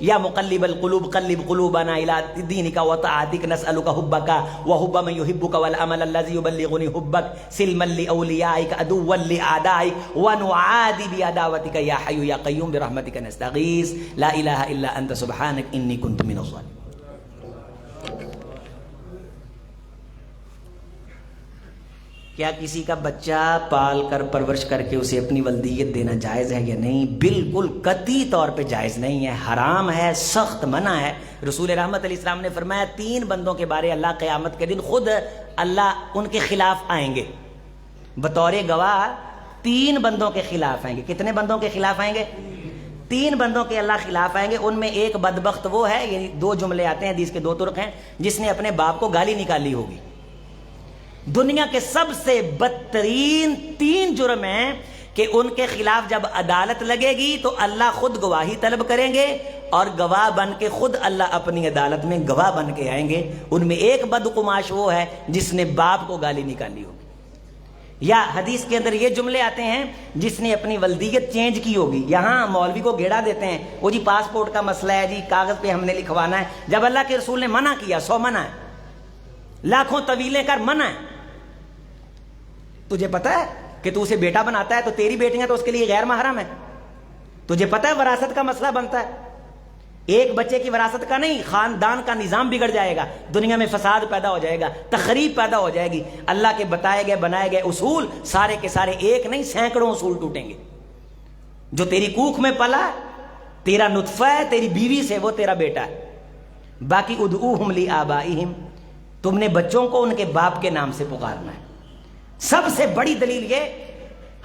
یا مقلب القلوب قلب قلوبنا الى دینک وطاعتک نسألک حبک وحب من یحبک والعمل الذی یبلغنی حبک سلما لاولیائک عدوا لاعدائک ونعادی بعداوتک یا حی یا قیوم برحمتک نستغیث لا الہ الا انت سبحانک انی کنت من الظالمین. کیا کسی کا بچہ پال کر پرورش کر کے اسے اپنی ولدیت دینا جائز ہے یا نہیں؟ بالکل قطعی طور پہ جائز نہیں ہے، حرام ہے، سخت منع ہے. رسول رحمت علیہ السلام نے فرمایا 3 بندوں کے بارے اللہ قیامت کے دن خود اللہ ان کے خلاف آئیں گے بطور گواہ. 3 بندوں کے خلاف آئیں گے. کتنے بندوں کے خلاف آئیں گے؟ 3 بندوں کے اللہ خلاف آئیں گے، ان میں ایک بدبخت وہ ہے، یعنی 2 جملے آتے ہیں، حدیث کے 2 طرق ہیں، جس نے اپنے باپ کو گالی نکالی ہوگی۔ دنیا کے سب سے بدترین 3 جرم ہیں کہ ان کے خلاف جب عدالت لگے گی تو اللہ خود گواہی طلب کریں گے اور گواہ بن کے خود اللہ اپنی عدالت میں گواہ بن کے آئیں گے۔ ان میں ایک بدقماش وہ ہے جس نے باپ کو گالی نکالی ہوگی۔ یا حدیث کے اندر یہ جملے آتے ہیں، جس نے اپنی ولدیت چینج کی ہوگی۔ یہاں مولوی کو گھیڑا دیتے ہیں، وہ جی پاسپورٹ کا مسئلہ ہے، جی کاغذ پہ ہم نے لکھوانا ہے، جب اللہ کے رسول نے منع کیا، 100 منع ہے، لاکھوں طویلیں کر منع ہے۔ تجھے پتہ ہے کہ تو اسے بیٹا بناتا ہے تو تیری بیٹیاں تو اس کے لیے غیر محرم ہے۔ تجھے پتہ ہے وراثت کا مسئلہ بنتا ہے، ایک بچے کی وراثت کا نہیں، خاندان کا نظام بگڑ جائے گا، دنیا میں فساد پیدا ہو جائے گا، تخریب پیدا ہو جائے گی۔ اللہ کے بتائے گئے بنائے گئے اصول سارے کے سارے ایک نہیں، سینکڑوں اصول ٹوٹیں گے۔ جو تیری کوکھ میں پلا، تیرا نطفہ ہے، تیری بیوی سے، وہ تیرا بیٹا ہے۔ باقی ادعوہم لآبائہم، تم نے بچوں کو ان کے باپ کے نام سے پکارنا ہے۔ سب سے بڑی دلیل یہ،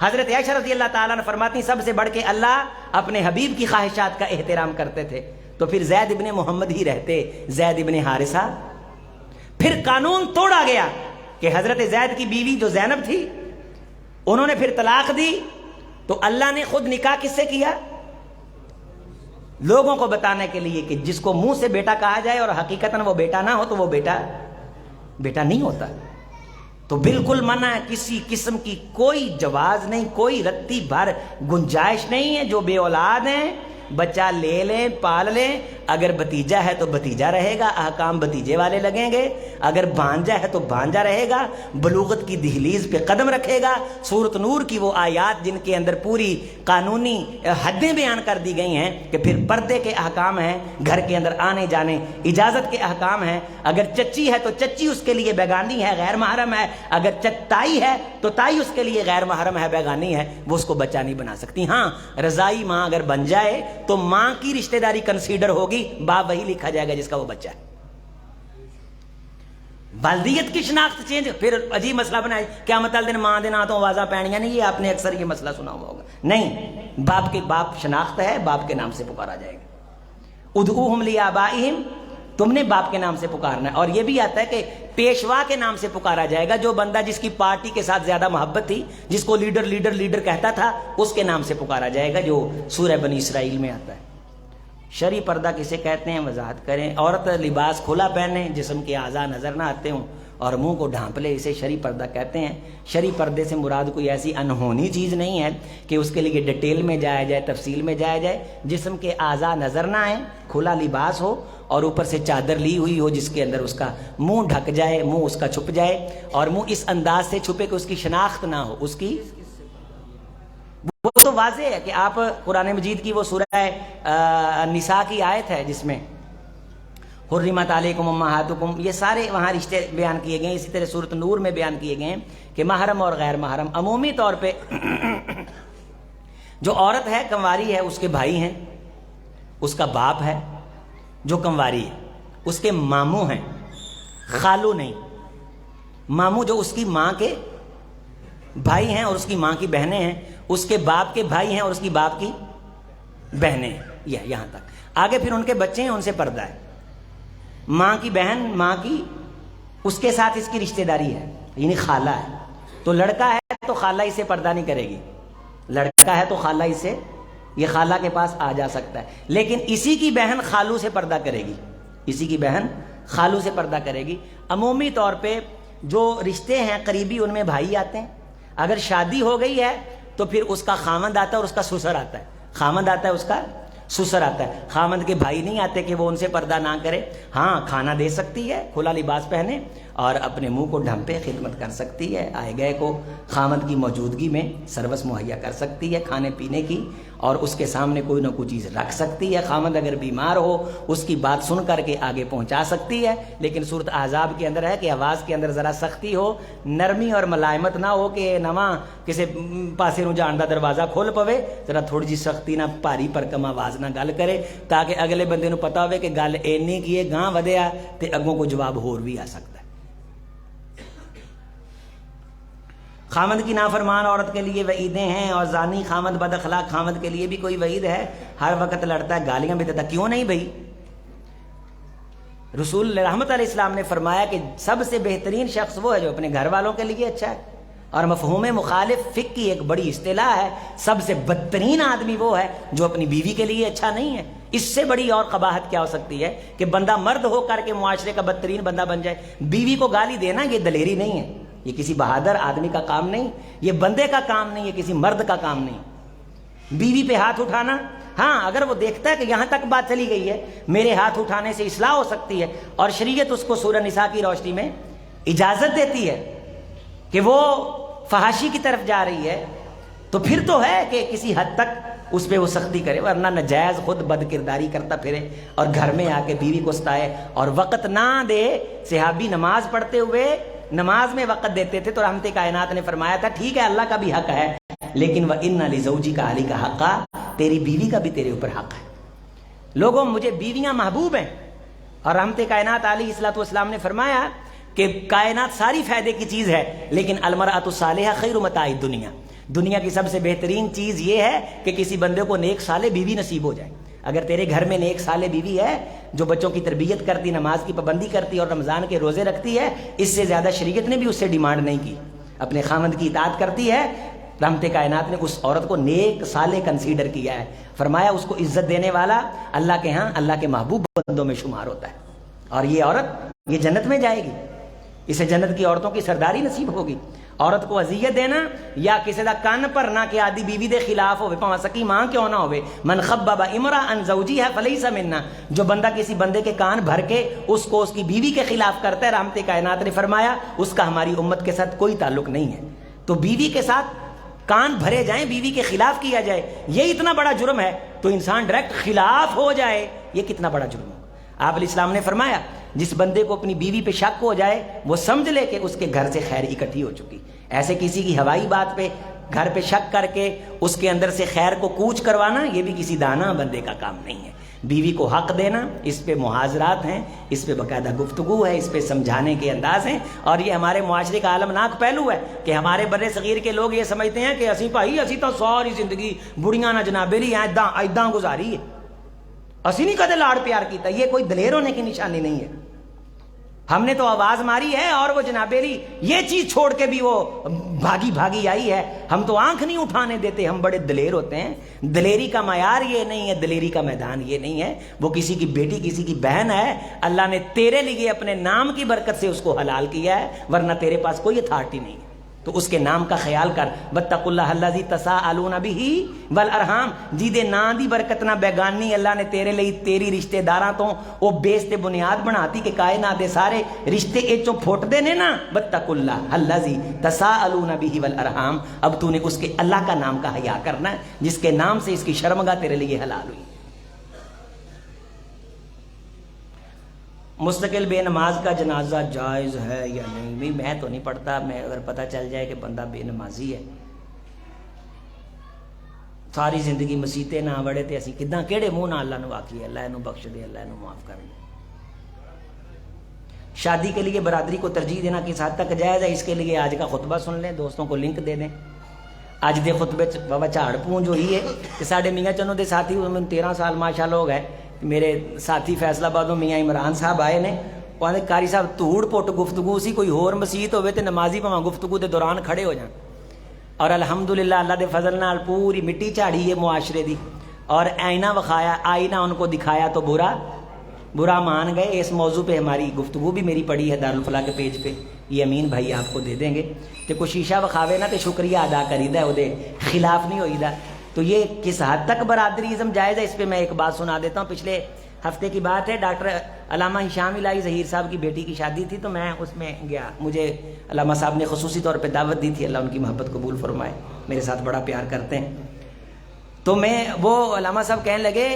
حضرت عائشہ رضی اللہ تعالیٰ نے فرماتی سب سے بڑھ کے اللہ اپنے حبیب کی خواہشات کا احترام کرتے تھے، تو پھر زید ابن محمد ہی رہتے، زید ابن حارثہ۔ پھر قانون توڑا گیا کہ حضرت زید کی بیوی جو زینب تھی، انہوں نے پھر طلاق دی، تو اللہ نے خود نکاح کس سے کیا؟ لوگوں کو بتانے کے لیے کہ جس کو منہ سے بیٹا کہا جائے اور حقیقتاً وہ بیٹا نہ ہو تو وہ بیٹا نہیں ہوتا۔ تو بالکل منع ہے، کسی قسم کی کوئی جواز نہیں، کوئی رتی بھر گنجائش نہیں ہے۔ جو بے اولاد ہیں بچہ لے لیں، پال لیں، اگر بھتیجا ہے تو بھتیجا رہے گا، احکام بھتیجے والے لگیں گے، اگر بھانجا ہے تو بھانجا رہے گا، بلوغت کی دہلیز پہ قدم رکھے گا۔ سورۃ نور کی وہ آیات جن کے اندر پوری قانونی حدیں بیان کر دی گئی ہیں کہ پھر پردے کے احکام ہیں، گھر کے اندر آنے جانے اجازت کے احکام ہیں۔ اگر چچی ہے تو چچی اس کے لیے بیگانی ہے، غیر محرم ہے، اگر تائی ہے تو تائی اس کے لیے غیر محرم ہے، بیگانی ہے، وہ اس کو بچہ نہیں بنا سکتی۔ ہاں رضائی ماں اگر بن جائے تو ماں کی رشتہ داری کنسیڈر ہوگی، باپ وہی لکھا جائے گا جس کا وہ بچہ ہے۔ والدیت کی شناخت چینج، پھر عجیب مسئلہ بنائے قیامت والے دن ماں دے نام تو آوازاں پینیاں نہیں، یہ آپ نے اکثر یہ مسئلہ سنا ہوا ہوگا۔ نہیں، باپ شناخت ہے، باپ کے نام سے پکارا جائے گا۔ ادعوہم لآبائہم، تم نے باپ کے نام سے پکارنا ہے۔ اور یہ بھی آتا ہے کہ پیشوا کے نام سے پکارا جائے گا، جو بندہ جس کی پارٹی کے ساتھ زیادہ محبت تھی، جس کو لیڈر لیڈر لیڈر کہتا تھا، اس کے نام سے پکارا جائے گا، جو سورہ بنی اسرائیل میں آتا ہے۔ شرعی پردہ کسے کہتے ہیں وضاحت کریں۔ عورت لباس کھلا پہنے، جسم کے اعضاء نظر نہ آتے ہوں اور منہ کو ڈھانپ لے، اسے شرعی پردہ کہتے ہیں۔ شرعی پردے سے مراد کوئی ایسی انہونی چیز نہیں ہے کہ اس کے لیے ڈیٹیل میں جایا جائے، تفصیل میں جایا جائے۔ جسم کے اعضاء نظر نہ آئیں، کھلا لباس ہو اور اوپر سے چادر لی ہوئی ہو جس کے اندر اس کا منہ ڈھک جائے، منہ اس کا چھپ جائے، اور منہ اس انداز سے چھپے کہ اس کی شناخت نہ ہو۔ اس کی وہ تو واضح ہے کہ آپ قرآن مجید کی وہ سورہ نساء کی آیت ہے جس میں حرمت علیکم امہاتکم، یہ سارے وہاں رشتے بیان کیے گئے ہیں۔ اسی طرح سورۃ نور میں بیان کیے گئے ہیں کہ محرم اور غیر محرم عمومی طور پہ جو عورت ہے کنواری ہے، اس کے بھائی ہیں، اس کا باپ ہے جو کنواری ہے، اس کے ماموں ہیں، خالو نہیں، ماموں جو اس کی ماں کے بھائی ہیں اور اس کی ماں کی بہنیں ہیں، اس کے باپ کے بھائی ہیں اور اس کی باپ کی بہنیں ہیں، یہاں تک۔ آگے پھر ان کے بچے ہیں، ان سے پردہ ہے۔ ماں کی بہن، ماں کی، اس کے ساتھ اس کی رشتہ داری ہے، یعنی خالہ ہے۔ تو لڑکا ہے تو خالہ اسے پردہ نہیں کرے گی، لڑکا ہے تو خالہ اسے، یہ خالہ کے پاس آ جا سکتا ہے، لیکن اسی کی بہن خالو سے پردہ کرے گی، اسی کی بہن خالو سے پردہ کرے گی۔ عمومی طور پہ جو رشتے ہیں قریبی، ان میں بھائی آتے ہیں۔ اگر شادی ہو گئی ہے تو پھر اس کا خامند آتا ہے اور اس کا سسر آتا ہے، خامند آتا ہے، اس کا سسر آتا ہے۔ خامند کے بھائی نہیں آتے کہ وہ ان سے پردہ نہ کرے۔ ہاں کھانا دے سکتی ہے، کھلا لباس پہنے اور اپنے منہ کو ڈھانپے، خدمت کر سکتی ہے، آئے گئے کو خامند کی موجودگی میں سروس مہیا کر سکتی ہے کھانے پینے کی، اور اس کے سامنے کوئی نہ کوئی چیز رکھ سکتی ہے۔ خامند اگر بیمار ہو اس کی بات سن کر کے آگے پہنچا سکتی ہے، لیکن سورۃ احزاب کے اندر ہے کہ آواز کے اندر ذرا سختی ہو، نرمی اور ملائمت نہ ہو کہ نواں کسی پاسے نو جان دا دروازہ کھول پوے، ذرا تھوڑی جی سختی نہ، بھاری پرکم آواز نہ گل کرے، تاکہ اگلے بندے نو پتا ہوئے کہ گل اینی کی ہے، گاں ودیا تے اگوں کو جواب ہور بھی آ سکتا ہے۔ خامد کی نافرمان عورت کے لیے وعیدیں ہیں، اور زانی خامد بد اخلاق خامد کے لیے بھی کوئی وعید ہے۔ ہر وقت لڑتا ہے، گالیاں بھی دیتا ہے. کیوں نہیں بھائی؟ رسول رحمت علیہ السلام نے فرمایا کہ سب سے بہترین شخص وہ ہے جو اپنے گھر والوں کے لیے اچھا ہے. اور مفہوم مخالف فقہ کی ایک بڑی اصطلاح ہے، سب سے بدترین آدمی وہ ہے جو اپنی بیوی کے لیے اچھا نہیں ہے. اس سے بڑی اور قباحت کیا ہو سکتی ہے کہ بندہ مرد ہو کر کے معاشرے کا بدترین بندہ بن جائے. بیوی کو گالی دینا یہ دلیری نہیں ہے، یہ کسی بہادر آدمی کا کام نہیں، یہ بندے کا کام نہیں، یہ کسی مرد کا کام نہیں. بیوی پہ ہاتھ اٹھانا، ہاں اگر وہ دیکھتا ہے کہ یہاں تک بات چلی گئی ہے، میرے ہاتھ اٹھانے سے اصلاح ہو سکتی ہے، اور شریعت اس کو سورہ نساء کی روشنی میں اجازت دیتی ہے کہ وہ فحاشی کی طرف جا رہی ہے، تو پھر تو ہے کہ کسی حد تک اس پہ وہ سختی کرے. ورنہ ناجائز خود بد کرداری کرتا پھرے اور گھر میں آ کے بیوی کو ستائے اور وقت نہ دے. صحابی نماز پڑھتے ہوئے نماز میں وقت دیتے تھے تو رحمت کائنات نے فرمایا تھا ٹھیک ہے اللہ کا بھی حق ہے، لیکن وَإِنَّ لِزَوْجِكَ عَلَيْكَ حَقًّا، تیری بیوی کا بھی تیرے اوپر حق ہے. لوگوں مجھے بیویاں محبوب ہیں، اور رحمت کائنات علیہ الصلوۃ والسلام نے فرمایا کہ کائنات ساری فائدے کی چیز ہے، لیکن المرأۃ الصالحہ خیر متاع الدنیا، دنیا کی سب سے بہترین چیز یہ ہے کہ کسی بندے کو نیک صالح بیوی نصیب ہو جائے. اگر تیرے گھر میں نیک صالح بیوی ہے جو بچوں کی تربیت کرتی، نماز کی پابندی کرتی اور رمضان کے روزے رکھتی ہے، اس سے زیادہ شریعت نے بھی اس سے ڈیمانڈ نہیں کی، اپنے خامند کی اطاعت کرتی ہے. رحمت کائنات نے اس عورت کو نیک صالح کنسیڈر کیا ہے، فرمایا اس کو عزت دینے والا اللہ کے ہاں اللہ کے محبوب بندوں میں شمار ہوتا ہے، اور یہ عورت یہ جنت میں جائے گی، اسے جنت کی عورتوں کی سرداری نصیب ہوگی. عورت کو اذیت دینا یا کسی دا کان پر نہ کہ آدھی بیوی دے خلاف ہوئے، پاں سکی ماں کیوں نہ ہوئے. من خبب امرا ان زوجی ہے فلیس منا، جو بندہ کسی بندے کے کان بھر کے اس کو اس کی بیوی کے خلاف کرتا ہے، رحمت کائنات نے فرمایا اس کا ہماری امت کے ساتھ کوئی تعلق نہیں ہے. تو بیوی کے ساتھ کان بھرے جائیں، بیوی کے خلاف کیا جائے، یہ اتنا بڑا جرم ہے، تو انسان ڈائریکٹ خلاف ہو جائے، یہ کتنا بڑا جرم ہے. آپ علیہ السلام نے فرمایا جس بندے کو اپنی بیوی پہ شک ہو جائے وہ سمجھ لے کہ اس کے گھر سے خیر اکٹھی ہو چکی. ایسے کسی کی ہوائی بات پہ گھر پہ شک کر کے اس کے اندر سے خیر کو کوچ کروانا یہ بھی کسی دانا بندے کا کام نہیں ہے. بیوی کو حق دینا، اس پہ محاذرات ہیں، اس پہ باقاعدہ گفتگو ہے، اس پہ سمجھانے کے انداز ہیں. اور یہ ہمارے معاشرے کا عالمناک پہلو ہے کہ ہمارے بر صغیر کے لوگ یہ سمجھتے ہیں کہ اسی بھائی اسی تو ساری زندگی بڑیاں نہ جنابے لی ایداں گزاری ہے، اسی نہیں کدے لاڑ پیار کیتا. یہ کوئی دلیر ہونے کی نشانی نہیں ہے. ہم نے تو آواز ماری ہے اور وہ جنابیری یہ چیز چھوڑ کے بھی وہ بھاگی بھاگی آئی ہے. ہم تو آنکھ نہیں اٹھانے دیتے، ہم بڑے دلیر ہوتے ہیں. دلیری کا معیار یہ نہیں ہے، دلیری کا میدان یہ نہیں ہے. وہ کسی کی بیٹی کسی کی بہن ہے، اللہ نے تیرے لیے اپنے نام کی برکت سے اس کو حلال کیا ہے، ورنہ تیرے پاس کوئی اتھارٹی نہیں ہے. تو اس کے نام کا خیال کر. واتقوا اللہ الذی تساءلون به والارحام، جی دے نام دی برکت نہ بیگانی اللہ نے تیرے ਲਈ تیری رشتے داراں تو او بیس تے بنیاد بناتی کہ کائنات دے سارے رشتے اے چوں پھوٹ دے نے نا. واتقوا اللہ الذی تساءلون به والارحام، اب تو نے اس کے اللہ کا نام کا حیا کرنا ہے جس کے نام سے اس کی شرمگاہ تیرے لیے حلال ہوئی. مستقل بے نماز کا جنازہ جائز ہے یا نہیں؟ میں تو نہیں پڑھتا. میں اگر پتہ چل جائے کہ بندہ بے نمازی ہے، ساری زندگی مسیتے نہ وڑے تے اسی کداں کیڑے منہ نہ اللہ نو آکھیے اللہ انہوں بخش دے، اللہ انہوں معاف کر دے. شادی کے لیے برادری کو ترجیح دینا کس حد تک جائز ہے، اس کے لیے آج کا خطبہ سن لیں، دوستوں کو لنک دے دیں. اج دے خطبے بابا جھاڑ پونج ہوئی ہے کہ ساڈے میاں چنوں دے ساتھی 13 سال ماشاءاللہ ہو گئے. میرے ساتھی فیصلہ آبادوں میاں عمران صاحب آئے نے، وہ آدھے قاری صاحب دھوڑ پٹ گفتگو سی، کوئی ہور مسیت ہوئے تے نمازی پاواں گفتگو دے دوران کھڑے ہو جان. اور الحمدللہ اللہ دے فضل نال پوری مٹی جھاڑی ہے معاشرے دی، اور آئینہ وکھایا، آئینہ ان کو دکھایا تو برا مان گئے. اس موضوع پہ ہماری گفتگو بھی میری پڑی ہے دارالفلاح کے پیج پہ، یہ امین بھائی آپ کو دے دیں گے. کہ کوئی شیشہ وکھاوے نا تے شکریہ ادا کریدا، وہ دے خلاف نہیں ہوئیدا. تو یہ کس حد تک برادریزم جائز ہے، اس پہ میں ایک بات سنا دیتا ہوں. پچھلے ہفتے کی بات ہے، ڈاکٹر علامہ ہشام الہی ظہیر صاحب کی بیٹی کی شادی تھی، تو میں اس میں گیا. مجھے علامہ صاحب نے خصوصی طور پہ دعوت دی تھی، اللہ ان کی محبت قبول فرمائے، میرے ساتھ بڑا پیار کرتے ہیں. تو وہ علامہ صاحب کہنے لگے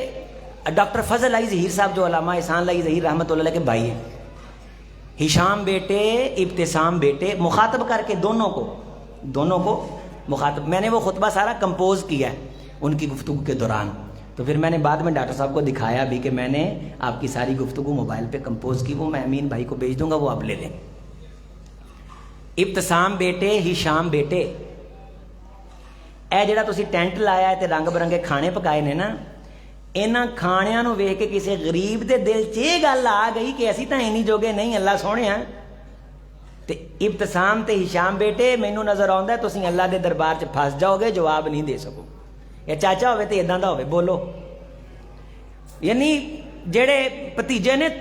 ڈاکٹر فضل علی ظہیر صاحب جو علامہ احسان علی ظہیر رحمۃ اللہ علیہ کے بھائی ہیں، ہشام بیٹے ابتسام بیٹے، مخاطب کر کے دونوں کو مخاطب. میں نے وہ خطبہ سارا کمپوز کیا ہے ان کی گفتگو کے دوران. تو پھر میں نے بعد میں ڈاکٹر صاحب کو دکھایا بھی کہ میں نے آپ کی ساری گفتگو موبائل پہ کمپوز کی، وہ میں امین بھائی کو بھیج دوں گا، وہ آپ لے لیں. ابتسام بیٹے، ہشام بیٹے، اے جڑا تسی ٹینٹ لایا ہے تے رنگ برنگے کھانے پکائے نے نا، ਇਹਨਾਂ ਖਾਣਿਆਂ ਨੂੰ ਵੇਖ ਕੇ ਕਿਸੇ ਗਰੀਬ ਦੇ ਦਿਲ 'ਚ ਇਹ ਗੱਲ ਆ ਗਈ ਕਿ ਅਸੀਂ ਤਾਂ ਇੰਨੀ ਜੋਗੇ ਨਹੀਂ ਅੱਲਾ ਸੋਹਣਿਆ। ਤੇ ਇਬਤਸਾਮ ਤੇ ਹਿਸ਼ਾਮ ਬੇਟੇ ਮੈਨੂੰ ਨਜ਼ਰ ਆਉਂਦਾ ਤੁਸੀਂ ਅੱਲਾ ਦੇ ਦਰਬਾਰ 'ਚ ਫਸ ਜਾਓਗੇ, ਜਵਾਬ ਨਹੀਂ ਦੇ ਸਕੋ। ਇਹ ਚਾਚਾ ਹੋਵੇ ਤੇ ਇਦਾਂ ਦਾ ਹੋਵੇ, ਬੋਲੋ। ਯਾਨੀ ਜਿਹੜੇ ਭਤੀਜੇ ਨੇ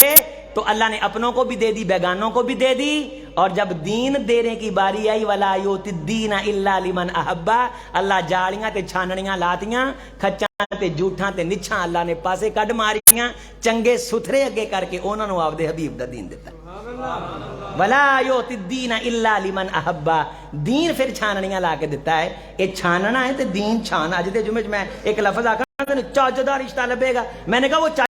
تو اللہ نے اپنوں کو بھی دے دی، بیگانوں کو بھی دے دی، اور جب دین دینے کی باری آئی وَلَا يُؤْتِ الدِّينَ إِلَّا لِمَنْ أَحَبَّ، اللہ جاڑیاں تے چھانڑیاں لاتیاں، کھچاں تے جھوٹاں تے نچھاں اللہ نے پاسے کڈ ماریاں، چنگے ستھرے اگے کر کے انہوں نے آپ دے حبیب دا دین دیتا۔ وَلَا يُؤْتِ الدِّينَ إِلَّا لِمَنْ أَحَبَّ، دین پھر چھانڑیاں لا کے دیتا ہے، یہ چھاننا ہے تے دین چھانا۔ اج دے جمعے میں ایک لفظ آکھا چاچ دا رشتہ لبے گا، میں نے کہا وہ چاچ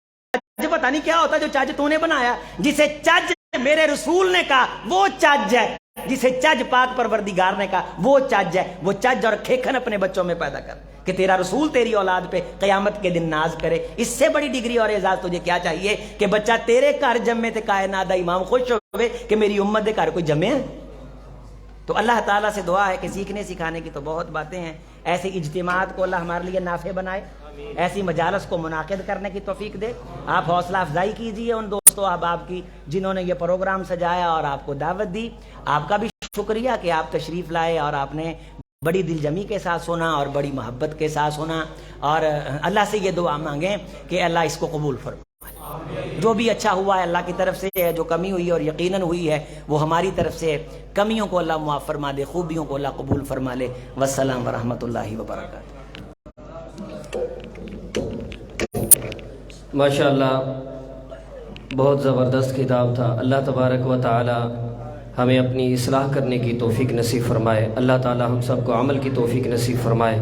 پتہ نہیں کیا ہوتا جو چاچ تو نے بنایا، جسے چاچ میرے رسول نے کہا وہ چاچ ہے، جسے چاچ پاک پروردگار نے کہا وہ چاچ ہے، وہ چاچ اور کھیکھن اپنے بچوں میں پیدا کر کہ تیرا رسول تیری اولاد پہ قیامت کے دن ناز کرے۔ اس سے بڑی ڈگری اور اعزاز تجھے کیا چاہیے کہ بچہ تیرے گھر جمے تے کائنات دا امام خوش ہوئے کہ میری امت دے گھر کوئی جمے ہیں۔ تو اللہ تعالیٰ سے دعا ہے کہ سیکھنے سکھانے کی تو بہت باتیں ہیں، ایسے اجتماعات کو اللہ ہمارے لیے نافع بنائے، ایسی مجالس کو منعقد کرنے کی توفیق دے۔ آپ حوصلہ افزائی کیجئے ان دوستوں احباب کی جنہوں نے یہ پروگرام سجایا اور آپ کو دعوت دی، آپ کا بھی شکریہ کہ آپ تشریف لائے اور آپ نے بڑی دل جمی کے ساتھ سنا اور بڑی محبت کے ساتھ سنا، اور اللہ سے یہ دعا مانگیں کہ اللہ اس کو قبول فرمائے۔ جو بھی اچھا ہوا ہے اللہ کی طرف سے ہے، جو کمی ہوئی اور یقیناً ہوئی ہے وہ ہماری طرف سے، کمیوں کو اللہ معاف فرما دے، خوبیوں کو اللہ قبول فرما لے۔ والسلام ورحمۃ اللہ وبرکاتہ۔ ماشاءاللہ بہت زبردست خطاب تھا۔ اللہ تبارک و تعالی ہمیں اپنی اصلاح کرنے کی توفیق نصیب فرمائے، اللہ تعالی ہم سب کو عمل کی توفیق نصیب فرمائے۔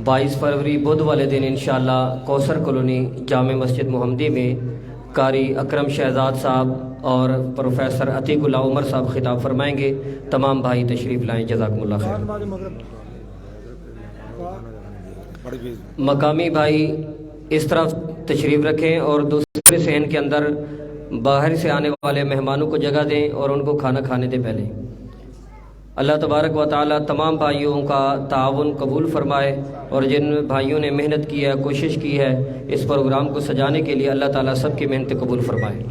22 فروری بدھ والے دن انشاءاللہ کوثر کالونی جامع مسجد محمدی میں قاری اکرم شہزاد صاحب اور پروفیسر عتیق اللہ عمر صاحب خطاب فرمائیں گے۔ تمام بھائی تشریف لائیں، جزاکم اللہ خیر۔ مقامی بھائی اس طرف تشریف رکھیں اور دوسرے صحن کے اندر باہر سے آنے والے مہمانوں کو جگہ دیں اور ان کو کھانا کھانے دیں پہلے۔ اللہ تبارک و تعالی تمام بھائیوں کا تعاون قبول فرمائے، اور جن بھائیوں نے محنت کی ہے، کوشش کی ہے اس پروگرام کو سجانے کے لیے، اللہ تعالی سب کی محنت قبول فرمائے۔